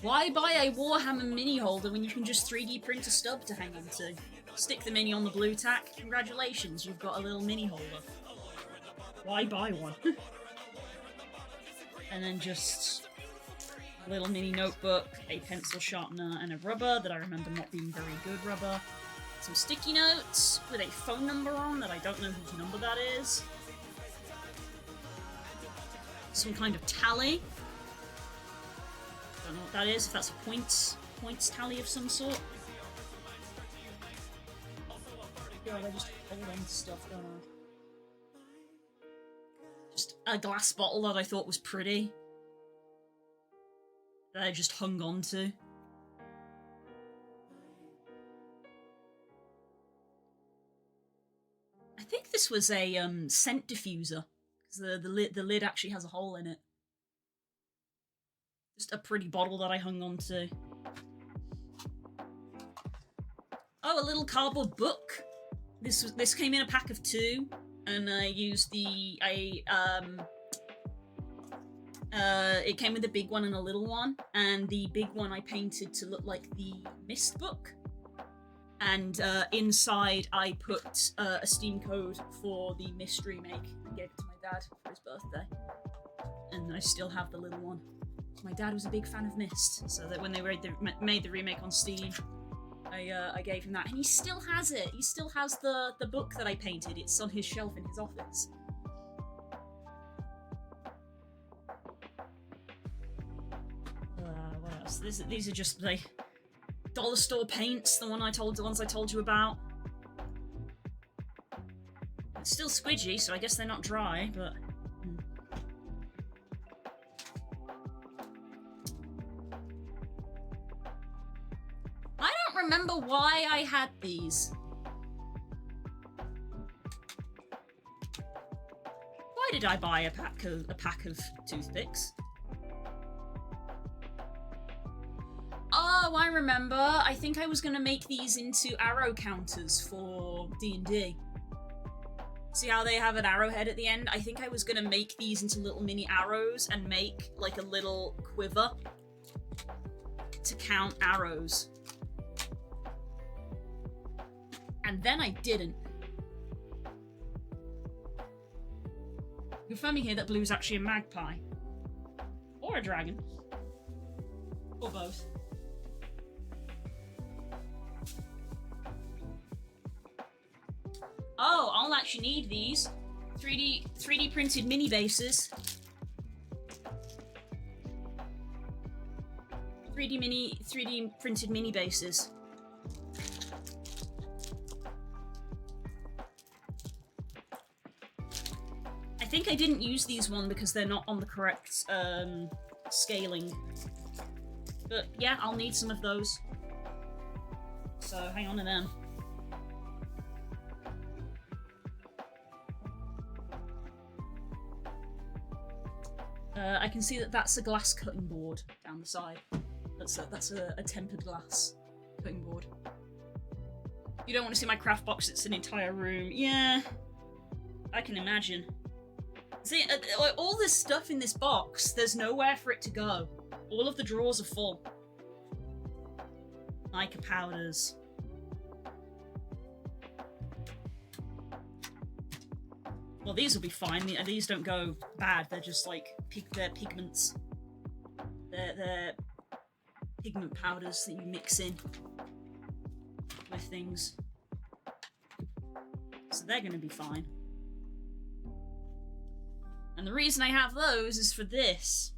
Why buy a Warhammer mini holder when you can just 3D print a stub to hang onto? Stick the mini on the blue tack. Congratulations, you've got a little mini holder. Why buy one? And then just a little mini notebook, a pencil sharpener, and a rubber that I remember not being very good rubber. Some sticky notes with a phone number on that I don't know whose number that is. Some kind of tally. Don't know what that is, if that's a points tally of some sort. God, I just hold on to stuff, don't I? Just a glass bottle that I thought was pretty. That I just hung on to. I think this was a scent diffuser, because the lid actually has a hole in it. Just a pretty bottle that I hung on to. Oh, a little cardboard book. This came in a pack of 2, and I used it came with a big one and a little one, and the big one I painted to look like the Mist book. And inside I put a Steam code for the Mist remake. I gave it to my dad for his birthday. And I still have the little one. My dad was a big fan of Mist, so that when they made the remake on Steam, I gave him that, and he still has it. He still has the book that I painted. It's on his shelf in his office. What else? These are just the dollar store paints. The ones I told you about. It's still squidgy, so I guess they're not dry, but. I don't remember why I had these. Why did I buy a pack of toothpicks? Oh, I remember. I think I was gonna make these into arrow counters for D&D. See how they have an arrowhead at the end? I think I was gonna make these into little mini arrows and make like a little quiver to count arrows. And then I didn't. Confirming here that Blue's actually a magpie. Or a dragon. Or both. Oh, I'll actually need these. 3D printed mini bases. 3D printed mini bases. I think I didn't use these one because they're not on the correct scaling. But yeah, I'll need some of those. So hang on to them. I can see that that's a glass cutting board down the side. That's a tempered glass cutting board. You don't want to see my craft box, it's an entire room. Yeah, I can imagine. See, all this stuff in this box, there's nowhere for it to go. All of the drawers are full. Mica powders. Well, these will be fine. These don't go bad. They're just like they're pigments. They're pigment powders that you mix in with things. So they're going to be fine. And the reason I have those is for this.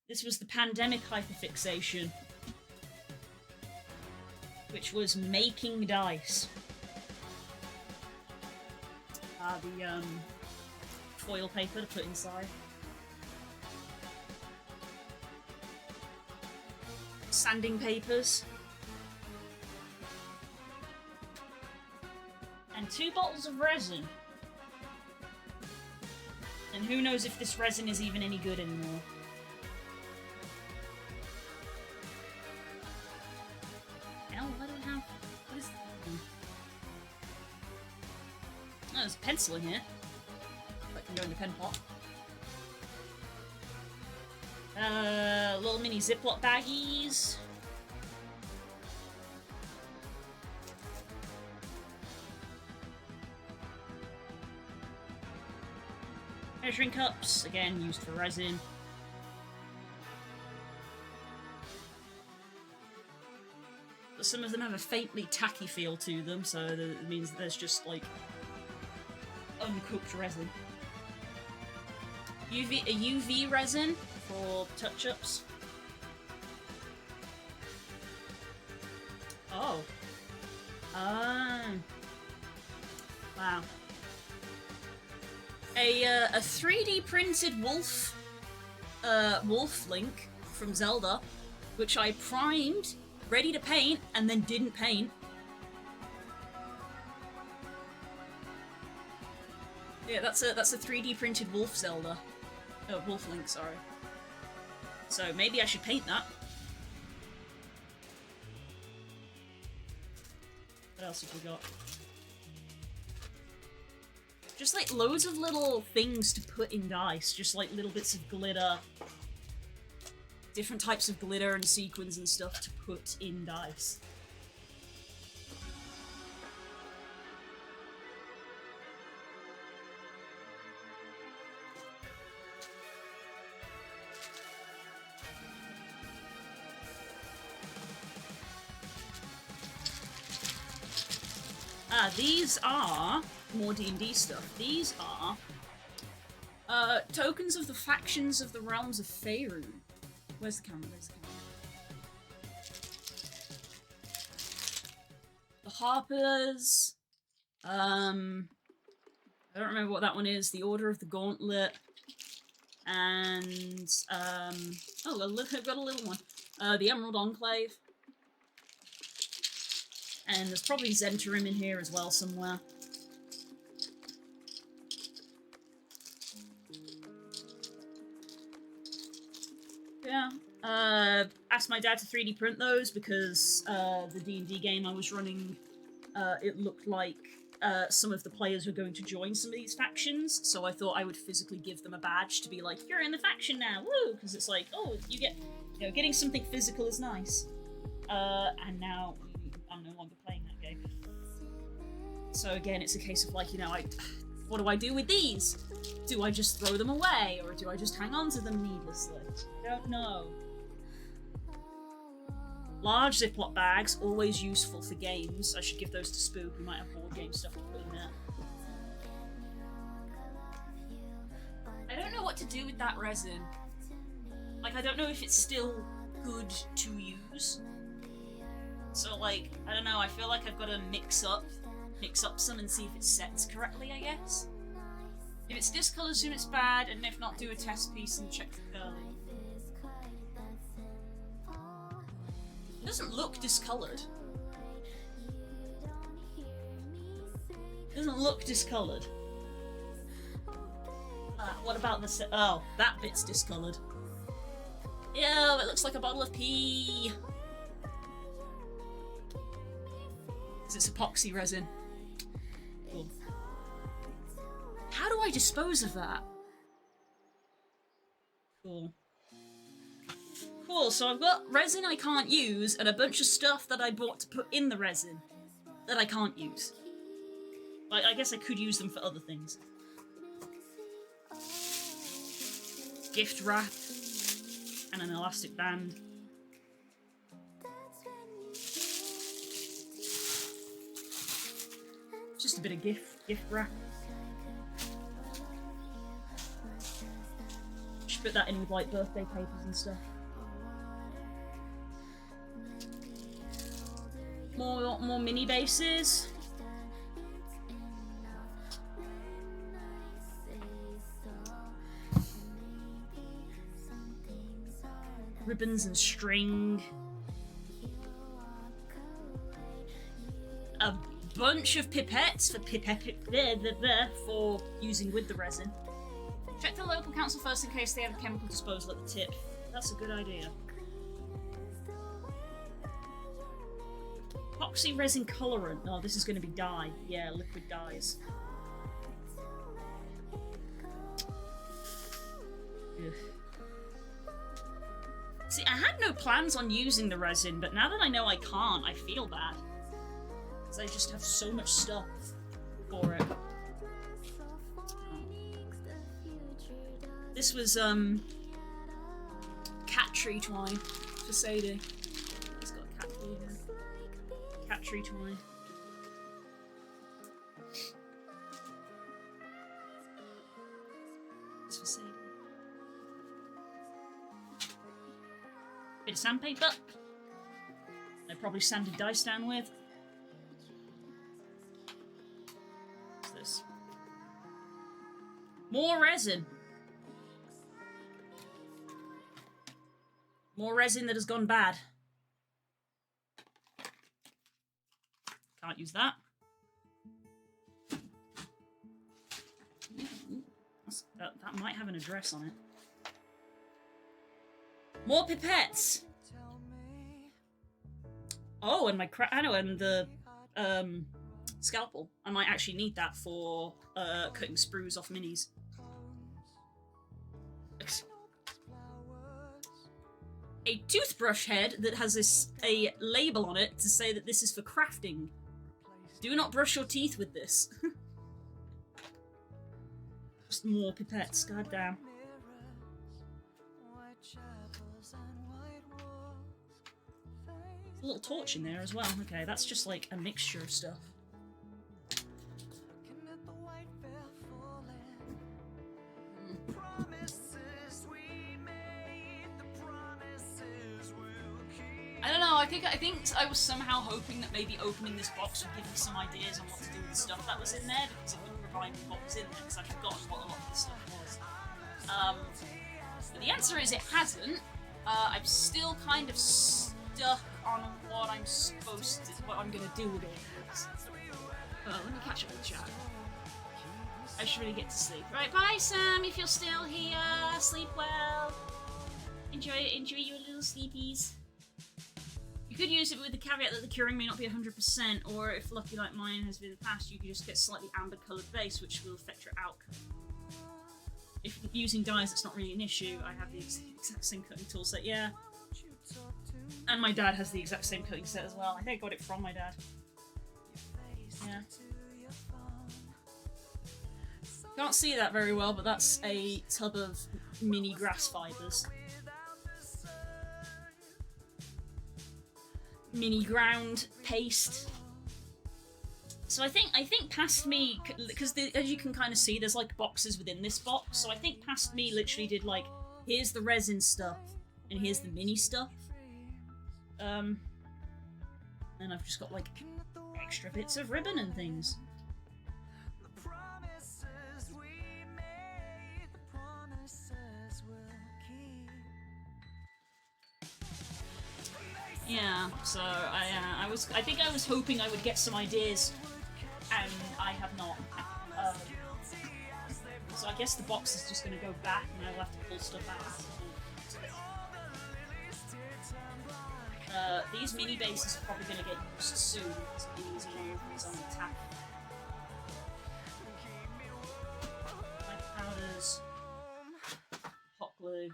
This was the pandemic hyperfixation, which was making dice. The foil paper to put inside. Sanding papers. And 2 bottles of resin. And who knows if this resin is even any good anymore. Hell, I don't have... What is that? Oh, there's a pencil in here. That can go in the pen pot. Little mini Ziploc baggies. Measuring cups, again used for resin. But some of them have a faintly tacky feel to them, so it means that there's just like uncooked resin. A UV resin for touch-ups. Oh. Wow. A 3D printed wolf Link from Zelda, which I primed, ready to paint, and then didn't paint. Yeah, that's a 3D printed wolf Zelda. Oh, Wolf Link, sorry. So maybe I should paint that. What else have we got? Just like loads of little things to put in dice, just like little bits of glitter. Different types of glitter and sequins and stuff to put in dice. These are more D&D stuff. These are tokens of the factions of the realms of Faerun. Where's the camera? There's the camera. The Harpers. I don't remember what that one is. The Order of the Gauntlet. And, oh, I've got a little one. The Emerald Enclave. And there's probably Zhentarim in here as well somewhere. Yeah. Asked my dad to 3D print those because the D&D game I was running, it looked like some of the players were going to join some of these factions, so I thought I would physically give them a badge to be like, you're in the faction now, woo! Because it's like, oh, you get, you know, getting something physical is nice. And now I'm no longer playing that game. So again, it's a case of like, you know, what do I do with these? Do I just throw them away, or do I just hang on to them needlessly? I don't know. Large Ziploc bags, always useful for games. I should give those to Spook, we might have board game stuff to put in there. I don't know what to do with that resin. Like, I don't know if it's still good to use. So, like, I don't know, I feel like I've got to mix up some and see if it sets correctly, I guess. If it's discolored, assume it's bad, and if not, do a test piece and check for curling. It doesn't look discolored. It doesn't look discolored. What about the oh, that bit's discolored. Ew, it looks like a bottle of pee. Because it's epoxy resin. Cool. How do I dispose of that? Cool. Cool, so I've got resin I can't use and a bunch of stuff that I bought to put in the resin that I can't use. Like, I guess I could use them for other things. Gift wrap and an elastic band. Just a bit of gift wrap. Should put that in with like birthday papers and stuff. More mini bases. Ribbons and string. A bunch of pipettes for using with the resin. Check the local council first in case they have a chemical disposal at the tip. That's a good idea. Epoxy resin colorant. Oh, this is going to be dye. Yeah, liquid dyes. Ugh. See, I had no plans on using the resin, but now that I know I can't, I feel bad. Because I just have so much stuff for it. This was, cat tree twine for Sadie. It's got a cat tree here. Cat tree twine. It's for Sadie. Bit of sandpaper. I probably sanded dice down with. What's this? More resin. More resin that has gone bad. Can't use that. That might have an address on it. More pipettes! Oh, and my and the scalpel. I might actually need that for cutting sprues off minis. A toothbrush head that has a label on it to say that this is for crafting. Do not brush your teeth with this. Just more pipettes, goddamn. There's a little torch in there as well. Okay, that's just like a mixture of stuff. I don't know, I think I was somehow hoping that maybe opening this box would give me some ideas on what to do with the stuff that was in there, because it would provide me what was in there, because I'd forgotten what a lot of this stuff was. But the answer is it hasn't. I'm still kind of stuck on what I'm gonna do with all this. Let me catch up with the chat. I should really get to sleep. Right, bye Sam, if you're still here. Sleep well. Enjoy your little sleepies. You could use it with the caveat that the curing may not be 100%, or if lucky like mine has been in the past, you could just get slightly amber-coloured base, which will affect your outcome. If using dyes, that's not really an issue. I have the exact same cutting tool set, yeah. And my dad has the exact same cutting set as well. I think I got it from my dad. Yeah. Can't see that very well, but that's a tub of mini grass fibres. Mini ground paste. So I think past me, because as you can kind of see, there's like boxes within this box. So I think past me literally did like, here's the resin stuff, and here's the mini stuff. And I've just got like extra bits of ribbon and things. Yeah, so I think I was hoping I would get some ideas, and I have not. So I guess the box is just going to go back, and I'll have to pull stuff out. These mini bases are probably going to get used soon, because these are on the tap. My powders, hot glue.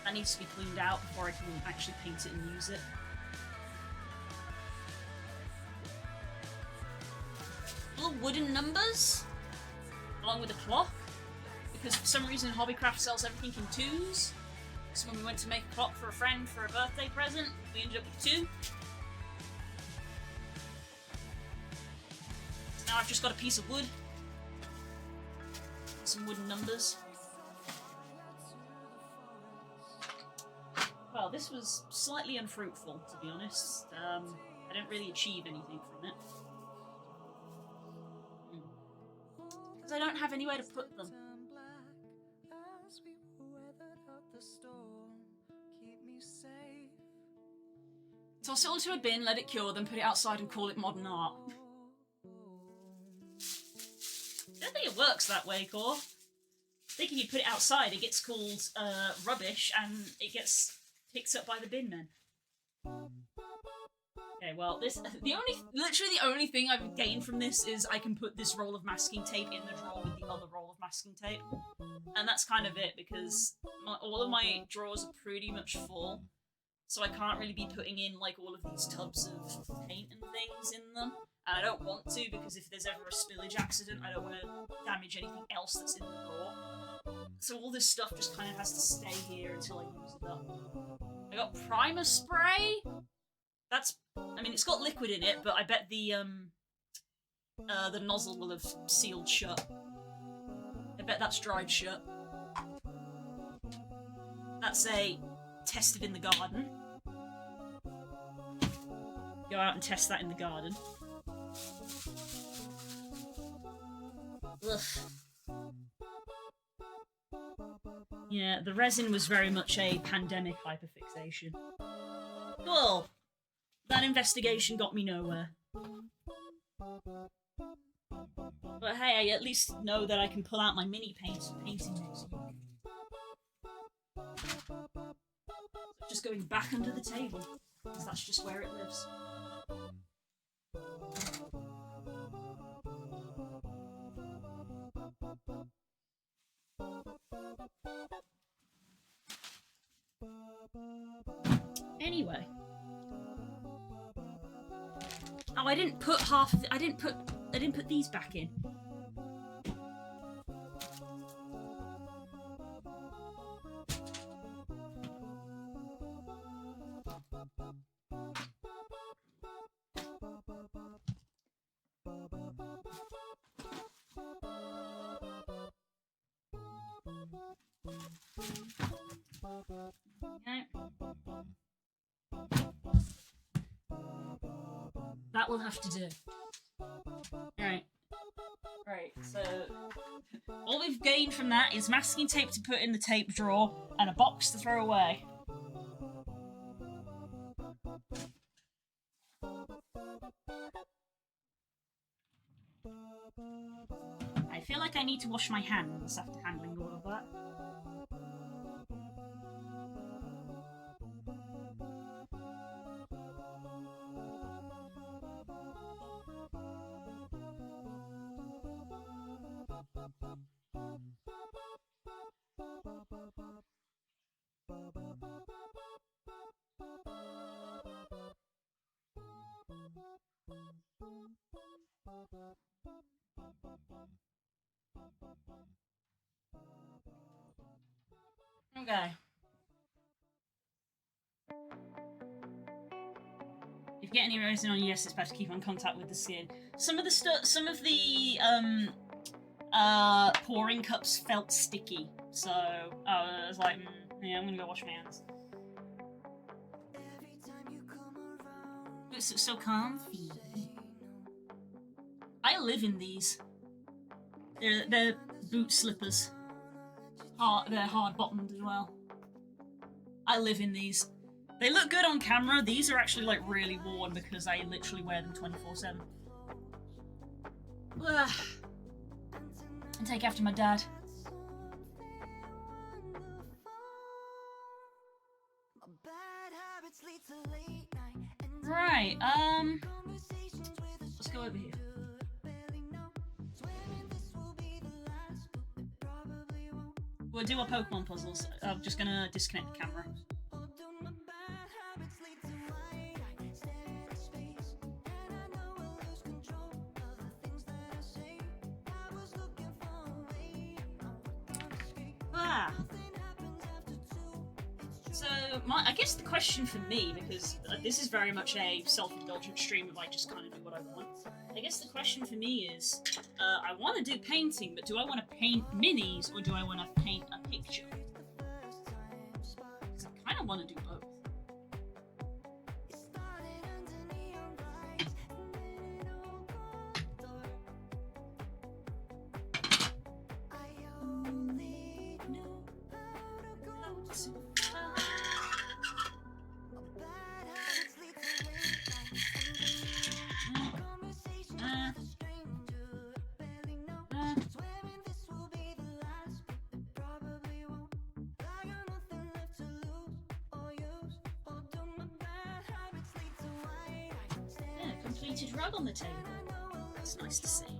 That needs to be cleaned out before I can actually paint it and use it. Little wooden numbers, along with a clock, because for some reason Hobbycraft sells everything in twos. So when we went to make a clock for a friend for a birthday present, we ended up with 2. So now I've just got a piece of wood, some wooden numbers. Well, this was slightly unfruitful, to be honest. I didn't really achieve anything from it. Because I don't have anywhere to put them. Toss it all into a bin, let it cure, then put it outside and call it modern art. I don't think it works that way, Core. I think if you put it outside, it gets called rubbish, and it gets picked up by the bin men. Okay, well, literally the only thing I've gained from this is I can put this roll of masking tape in the drawer with the other roll of masking tape. And that's kind of it, because all of my drawers are pretty much full. So I can't really be putting in, like, all of these tubs of paint and things in them. And I don't want to, because if there's ever a spillage accident, I don't want to damage anything else that's in the drawer. So all this stuff just kind of has to stay here until I use it up. I got primer spray. I mean, it's got liquid in it, but I bet the nozzle will have sealed shut. I bet that's dried shut. That's a tested in the garden. Go out and test that in the garden. Ugh. Yeah, the resin was very much a pandemic hyperfixation. Cool. That investigation got me nowhere. But hey, I at least know that I can pull out my mini paints for painting next week. Just going back under the table, because that's just where it lives. Anyway. Oh, I didn't put I didn't put these back in. Okay. That will have to do. Alright. Right, so all we've gained from that is masking tape to put in the tape drawer and a box to throw away. I feel like I need to wash my hands after handling all of that. Okay. If you get any erosion on, yes, it's better to keep on contact with the skin. Some of the pouring cups felt sticky, so I was like, yeah, I'm gonna go wash my hands. It's so comfy. I live in these. They're boot slippers. They're hard bottomed as well. I live in these. They look good on camera. These are actually like really worn because I literally wear them 24/7. And take after my dad. Right, let's go over here. We'll do our Pokemon puzzles. I'm just gonna disconnect the camera. So, I guess the question for me, because this is very much a self-indulgent stream of I just kind of do what I want. I guess the question for me is, I want to do painting, but do I want to paint minis or do I want to paint a picture? Because I kind of want to do both. Completed rug on the table. That's nice to see.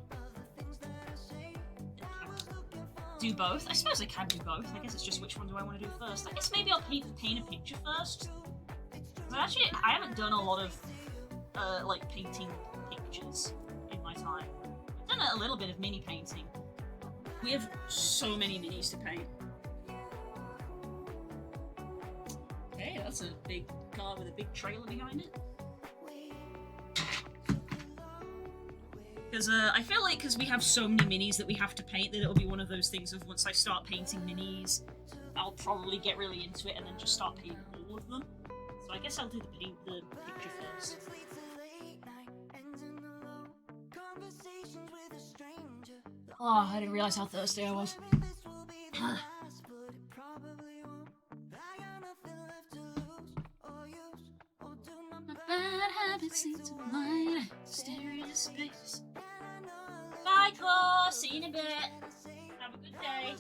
Do both? I suppose I can do both. I guess it's just which one do I want to do first. I guess maybe I'll paint a picture first. But actually, I haven't done a lot of like painting pictures in my time. I've done a little bit of mini painting. We have so many minis to paint. Okay, that's a big car with a big trailer behind it. Because I feel like because we have so many minis that we have to paint, that it'll be one of those things of once I start painting minis, I'll probably get really into it and then just start painting all of them. So I guess I'll do the picture first. Oh, I didn't realise how thirsty I was. My bad habits lead to mine. Stare into space. Bye, Claw. See you in a bit. Have a good day.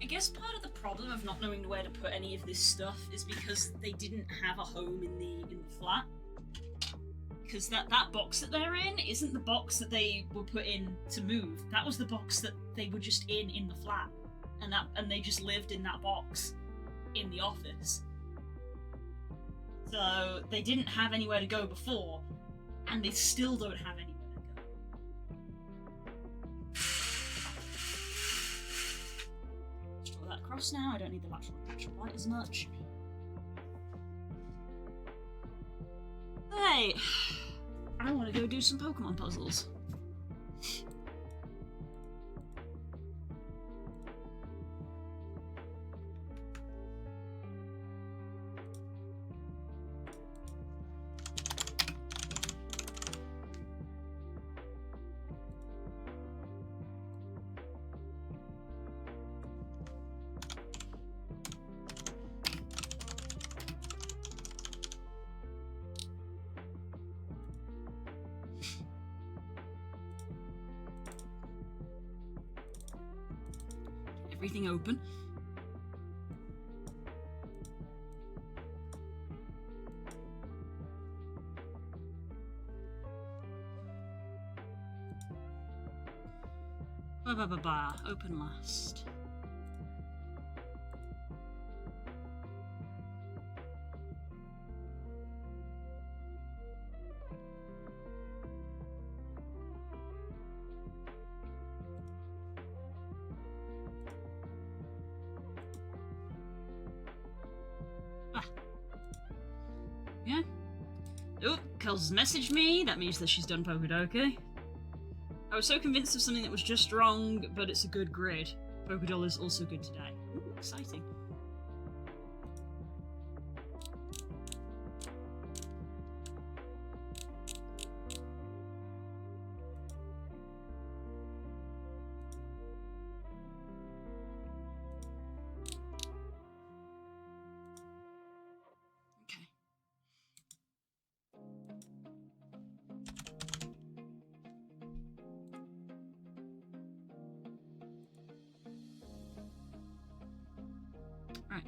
I guess part of the problem of not knowing where to put any of this stuff is because they didn't have a home in the flat. Because that box that they're in isn't the box that they were put in to move. That was the box that they were just in the flat, and they just lived in that box in the office. So they didn't have anywhere to go before, and they still don't have anywhere to go. Let's draw that across now. I don't need the lateral light as much. Hey, I want to go do some Pokemon puzzles. Everything open. Open last. Yeah. Oh, Kel's messaged me. That means that she's done Pokedoke. I was so convinced of something that was just wrong, but it's a good grid. Pokédoll is also good today. Ooh, exciting. Right.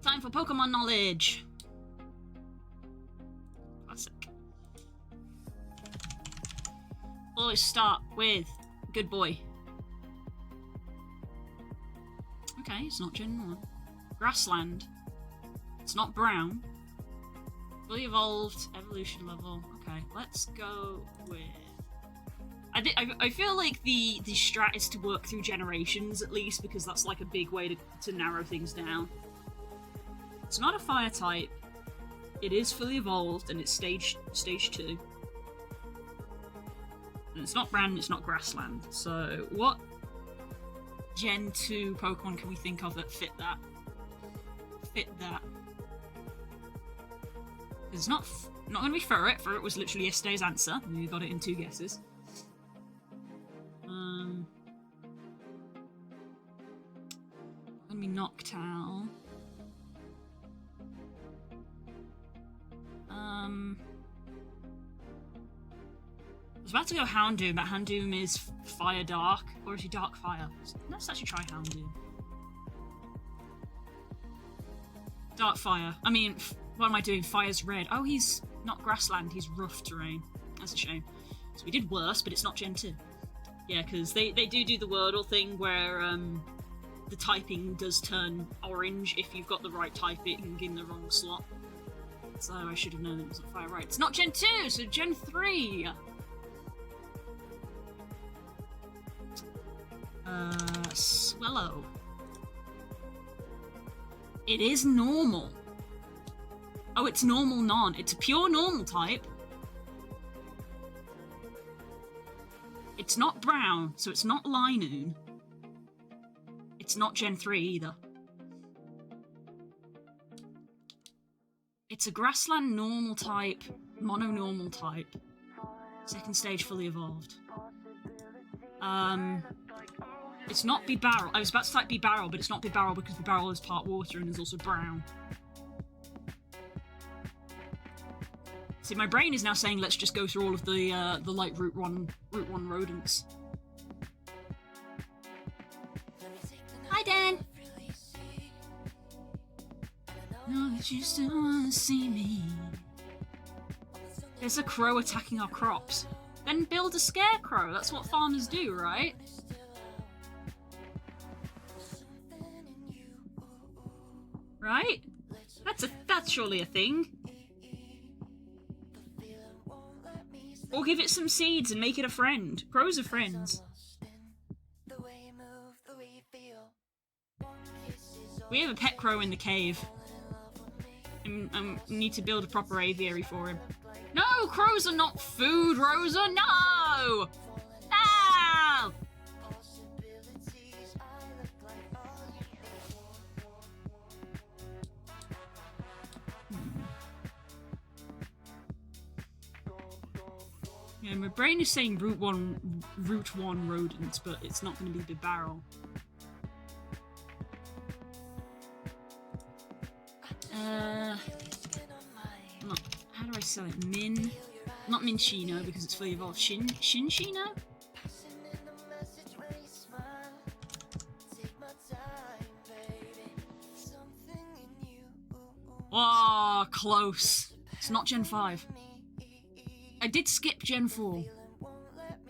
Time for Pokemon knowledge. Classic. Always start with good boy. Okay, it's not Gen 1. Grassland. It's not brown. Fully evolved, evolution level. Okay, let's go with... I feel like the strat is to work through generations, at least, because that's like a big way to narrow things down. It's not a fire type. It is fully evolved, and it's stage 2. And it's not brown, it's not grassland. So what Gen 2 Pokemon can we think of that fit that? It's not going to be Furret. Furret was literally yesterday's answer. We got it in 2 guesses. Gonna be Noctowl. I was about to go Houndoom, but Houndoom is Fire Dark, or is he Dark Fire? Let's actually try Houndoom. Dark Fire. I mean, what am I doing? Fire's red. Oh, he's not grassland, he's rough terrain. That's a shame. So we did worse, but it's not Gen 2. Yeah, because they do the Wordle thing where the typing does turn orange if you've got the right typing in the wrong slot. So I should have known it wasn't Fire right. It's not Gen 2, so Gen 3! Swellow. It is normal. Oh, it's normal non. It's a pure normal type. It's not brown, so it's not Linoon. It's not Gen 3 either. It's a grassland normal type, mono-normal type. 2nd stage fully evolved. It's not Bibarel. I was about to type Bibarel, but it's not Bibarel because Bibarel is part water and is also brown. See, my brain is now saying let's just go through all of the like Route 1 rodents. Hi, Dan. No, that you still want to see me. There's a crow attacking our crops. Then build a scarecrow. That's what farmers do, right? Right? That's surely a thing. Or give it some seeds and make it a friend. Crows are friends. We have a pet crow in the cave. I need to build a proper aviary for him. No! Crows are not food, Rosa! No! No! Yeah, my brain is saying Route 1 rodents, but it's not going to be the barrel. How do I sell it? Not Minchino because it's fully evolved. Shinshino? Oh, close. It's not Gen 5. I did skip Gen 4,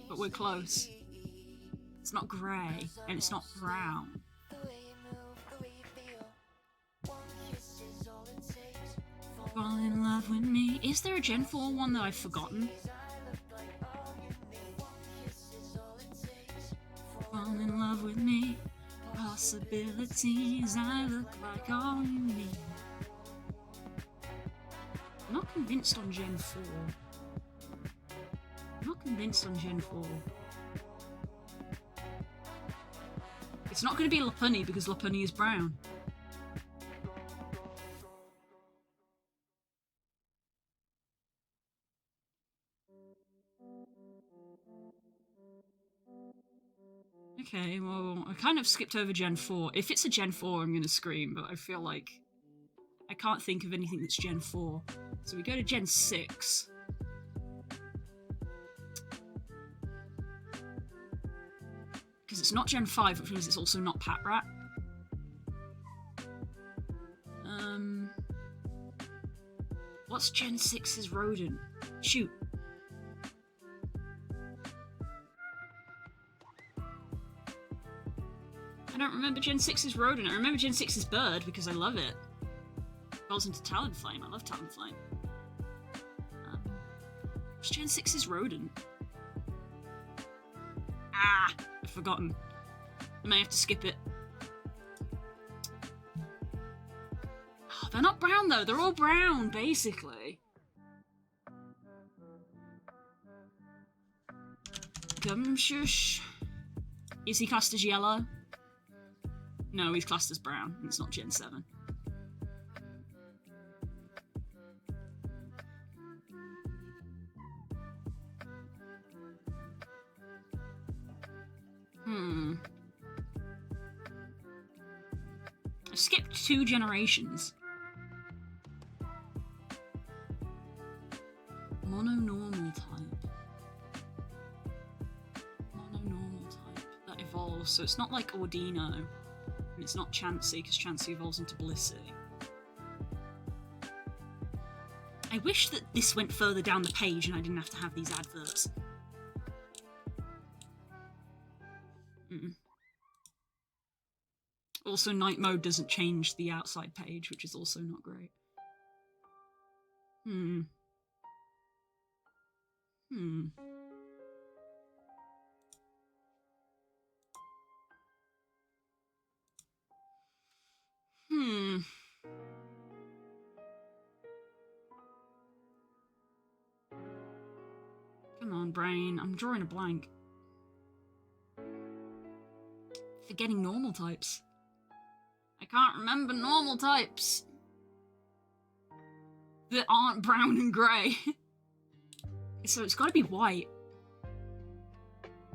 but we're close. It's not grey, and it's not brown. Fall in love with me. Is there a Gen 4 one that I've forgotten? Fall in love with me. Possibilities. I look like all you need. I'm not convinced on Gen 4. I'm not convinced on Gen 4. It's not going to be Lopunny because Lopunny is brown. Okay, well, I kind of skipped over Gen 4. If it's a Gen 4, I'm going to scream, but I feel like I can't think of anything that's Gen 4. So we go to Gen 6. Because it's not Gen 5, which means it's also not Patrat. What's Gen 6's rodent? Shoot. I don't remember Gen 6's rodent. I remember Gen 6's bird because I love it. Goes into Talonflame. I love Talonflame. What's Gen 6's rodent? Ah! I've forgotten. I may have to skip it. Oh, they're not brown though. They're all brown, basically. Gumshush. Is he classed as yellow? No, he's classed as brown. And it's not Gen 7. I skipped 2 generations. Mono-normal type. Mono-normal type. That evolves, so it's not like Ordino. And it's not Chansey, because Chansey evolves into Blissey. I wish that this went further down the page and I didn't have to have these adverts. Also, night mode doesn't change the outside page, which is also not great. Come on, brain. I'm drawing a blank. Forgetting normal types. I can't remember normal types that aren't brown and grey. So it's gotta be white.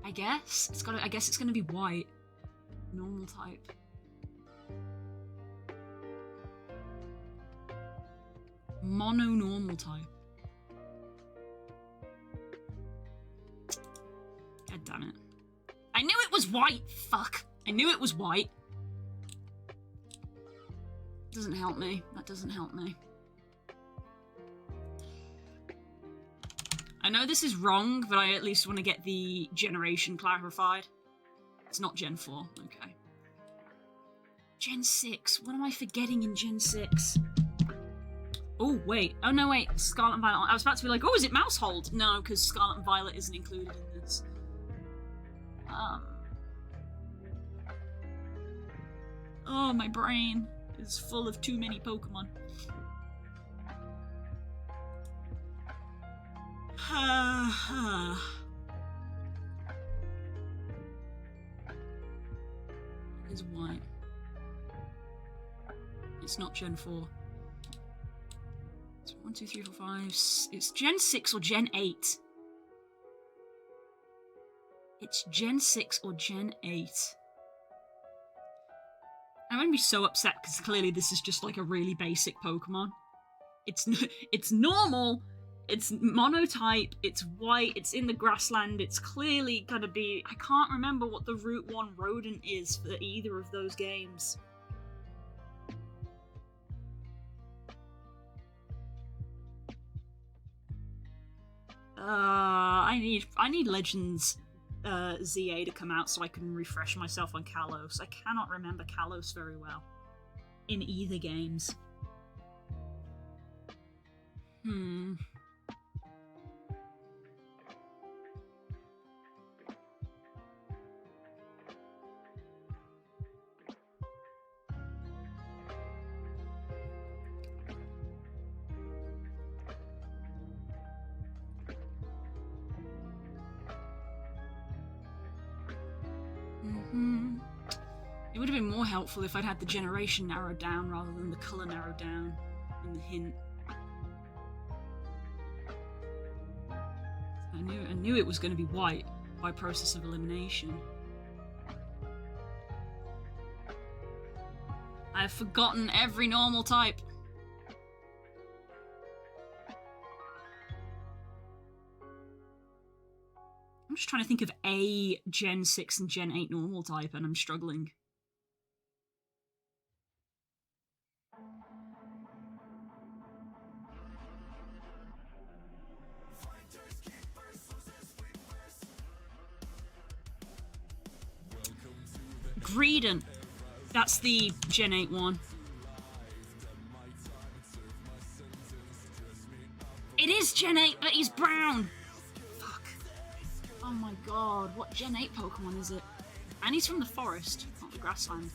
I guess it's gonna be white. Normal type. Mono-normal type. damn it. I knew it was white! Fuck. I knew it was white. Doesn't help me. That doesn't help me. I know this is wrong, but I at least want to get the generation clarified. It's not Gen 4. Okay. Gen 6. What am I forgetting in Gen 6? Oh, wait. Oh, no, wait. Scarlet and Violet. I was about to be like, oh, is it Mousehold? No, because Scarlet and Violet isn't included in this. Oh, my brain is full of too many Pokemon. It's white. It's not Gen 4. It's 1, 2, 3, 4, 5. It's Gen 6 or Gen 8. It's Gen 6 or Gen 8. I'm gonna be so upset because clearly this is just like a really basic Pokemon. It's normal, it's monotype, it's white, it's in the grassland, it's clearly gonna be... I can't remember what the Route 1 rodent is for either of those games. I need Legends ZA to come out so I can refresh myself on Kalos. I cannot remember Kalos very well in either games. It would have been more helpful if I'd had the generation narrowed down rather than the colour narrowed down in the hint. I knew it was going to be white by process of elimination. I have forgotten every normal type. I'm just trying to think of a Gen 6 and Gen 8 normal type, and I'm struggling. Greedent. That's the Gen 8 one. It is Gen 8, but he's brown! Fuck. Oh my god, what Gen 8 Pokemon is it? And he's from the forest, not the grassland.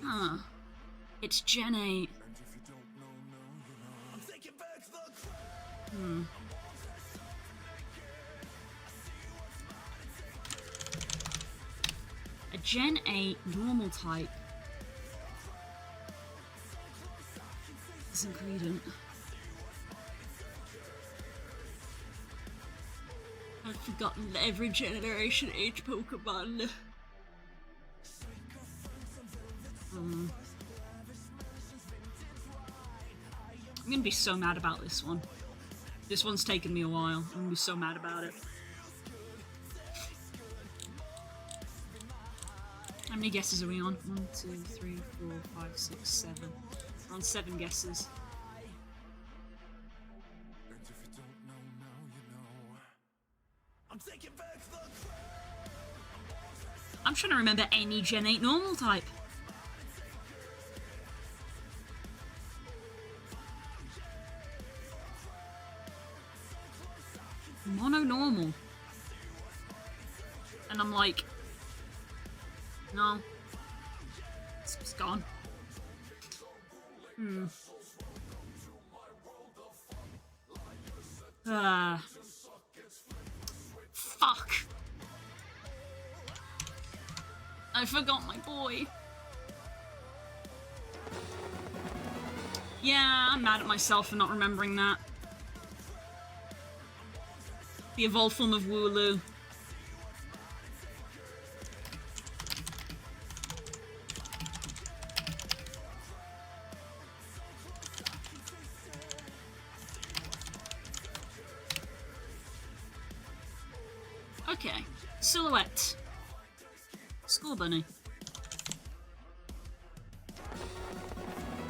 Huh. It's Gen 8. A Gen 8 normal type isn't Greedent. I've forgotten every Generation Age Pokemon. I'm gonna be so mad about this one. This one's taken me a while. I'm gonna be so mad about it. How many guesses are we on? 1, 2, 3, 4, 5, 6, 7. We're on 7 guesses. I'm trying to remember any Gen 8 normal type. Mono normal. And I'm like, no. It's just gone. Fuck. I forgot my boy. Yeah, I'm mad at myself for not remembering that. The evolved form of Wooloo. Okay. Silhouette. School bunny.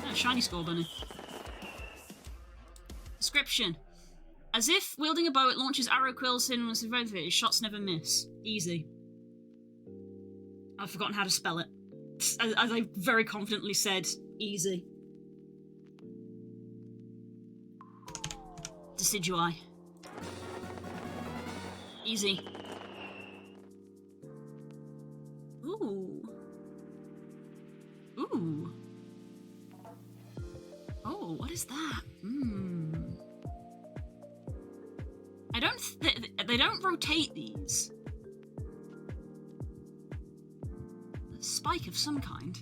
Oh, shiny school bunny. Description. As if wielding a bow, it launches arrow quills in once it's shots never miss. Easy. I've forgotten how to spell it. As I very confidently said, easy. Decidui. Easy. Ooh. Ooh. Oh, what is that? I don't. They don't rotate these. A spike of some kind.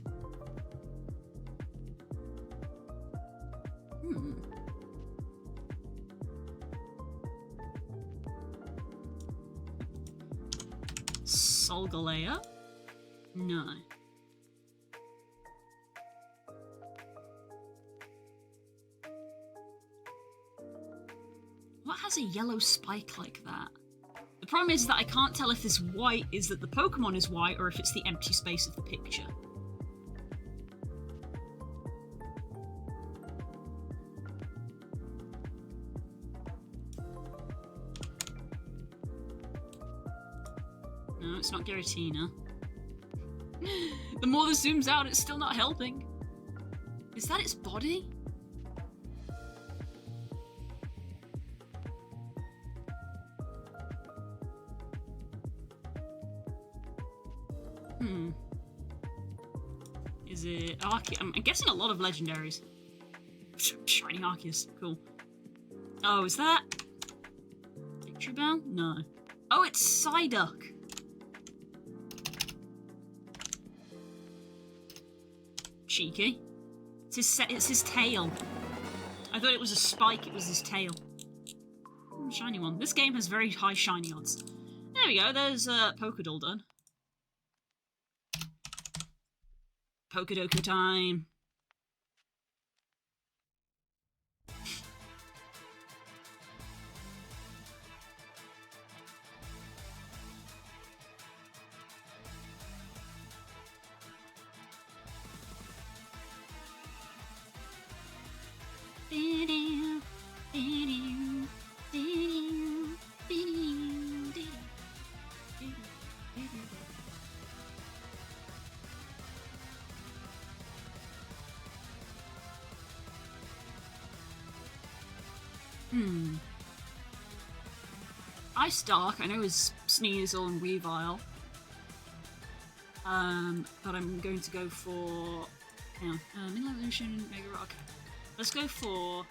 Solgalea? No. What has a yellow spike like that? The problem is that I can't tell if this white is that the Pokemon is white or if it's the empty space of the picture. No, it's not Giratina. The more this zooms out, it's still not helping. Is that its body? Is it Arceus? I'm guessing a lot of legendaries. Shiny Arceus, cool. Oh, is that Victory Bell? No. Oh, it's Psyduck. Cheeky. It's his tail. I thought it was a spike, it was his tail. Shiny one. This game has very high shiny odds. There we go, there's Pokédoll done. Pokedoku time. Ice Dark, I know is Sneasel and Weavile. But I'm going to go for... Hang on. Middle Evolution, Mega Rock. Let's go for...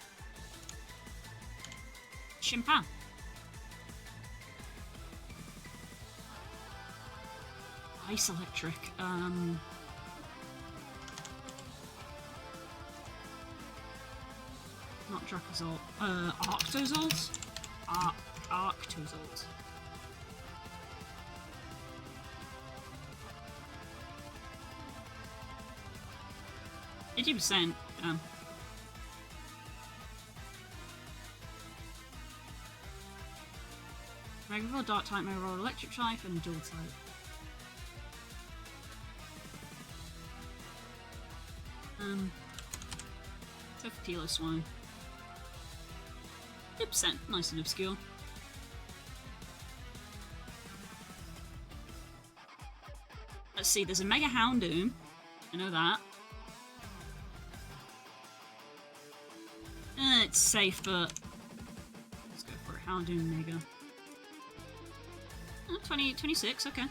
Chimpan. Ice Electric. Not Dracozolt. Arctozolt? Arctozolt. 80%. Regular Dark type, Mega Roll, Electric type, and Dual type. Tefutilo Swine. 2%, nice and obscure. Let's see, there's a Mega Houndoom. I know that. It's safe, but let's go for a Houndoom Mega. 26, okay.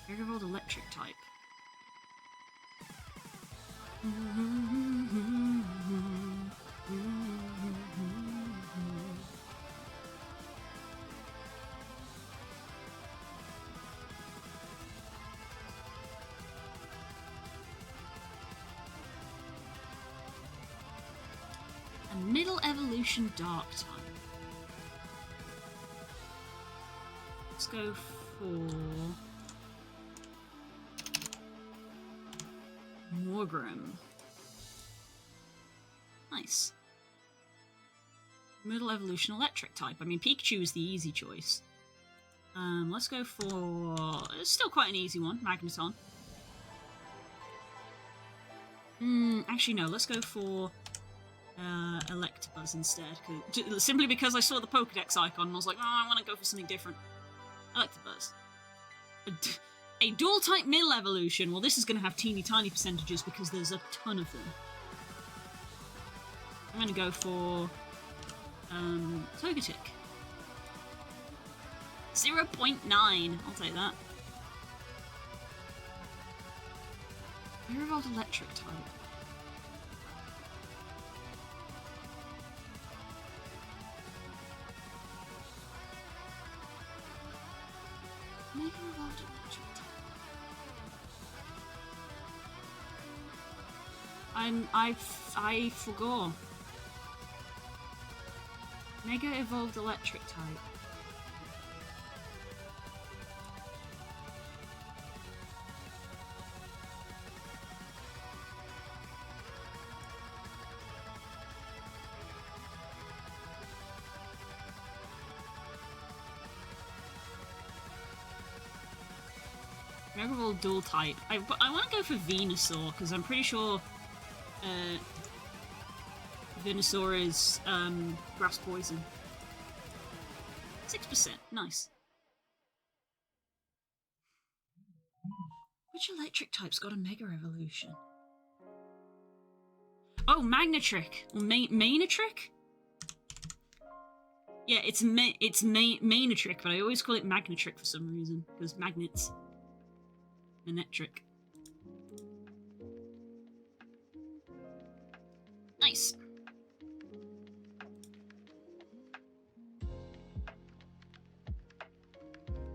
Mega Rolled Electric type. A Middle Evolution Dark type. Let's go for Morgrem. Nice. Middle evolution electric type. I mean, Pikachu is the easy choice. Let's go for... It's still quite an easy one. Magneton. Actually, no. Let's go for Electabuzz instead. Simply because I saw the Pokedex icon and I was like, oh, I want to go for something different. Electabuzz. A dual-type middle evolution. Well, this is going to have teeny tiny percentages because there's a ton of them. I'm going to go for Togetic. 0.9. I'll take that. Mirror Evolved Electric type. Mirror Evolved Electric type. I forgot. Mega Evolved Electric type. Mega Evolved Dual type. I want to go for Venusaur because I'm pretty sure Venusaur is grass poison. 6%. Nice. Which electric type's got a Mega Evolution? Oh, Magnetrick. Or Mainatrick? Yeah, it's Mainatrick, but I always call it Magnetrick for some reason. Because magnets. Manetric. Nice.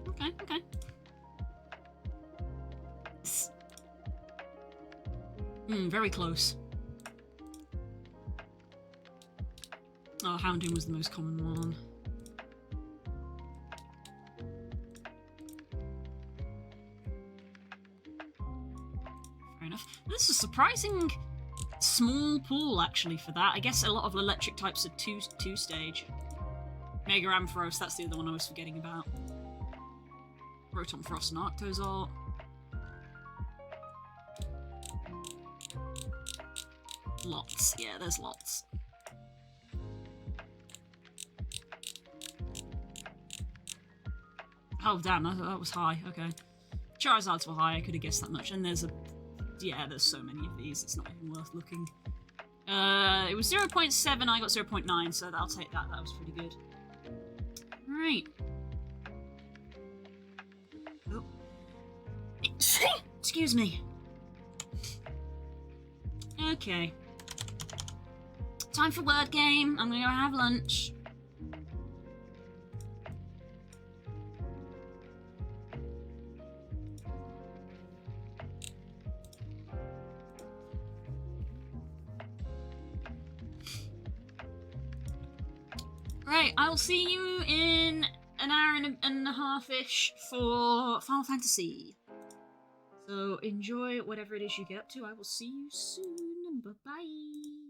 Okay. Very close. Oh, Houndoom was the most common one. Fair enough. This is a surprising small pool, actually, for that. I guess a lot of electric types are two stage. Mega Ampharos, that's the other one I was forgetting about. Rotom Frost and Arctozol. Lots. Yeah, there's lots. Oh, damn, that was high. Okay. Charizards were high, I could have guessed that much. And there's there's so many of these, it's not even worth looking. It was 0.7, I got 0.9, so I'll take that. That was pretty good. Right. Oh. Excuse me. Okay. Time for word game. I'm gonna go have lunch. Right, I'll see you in an hour and a half-ish for Final Fantasy. So enjoy whatever it is you get up to. I will see you soon. Bye-bye.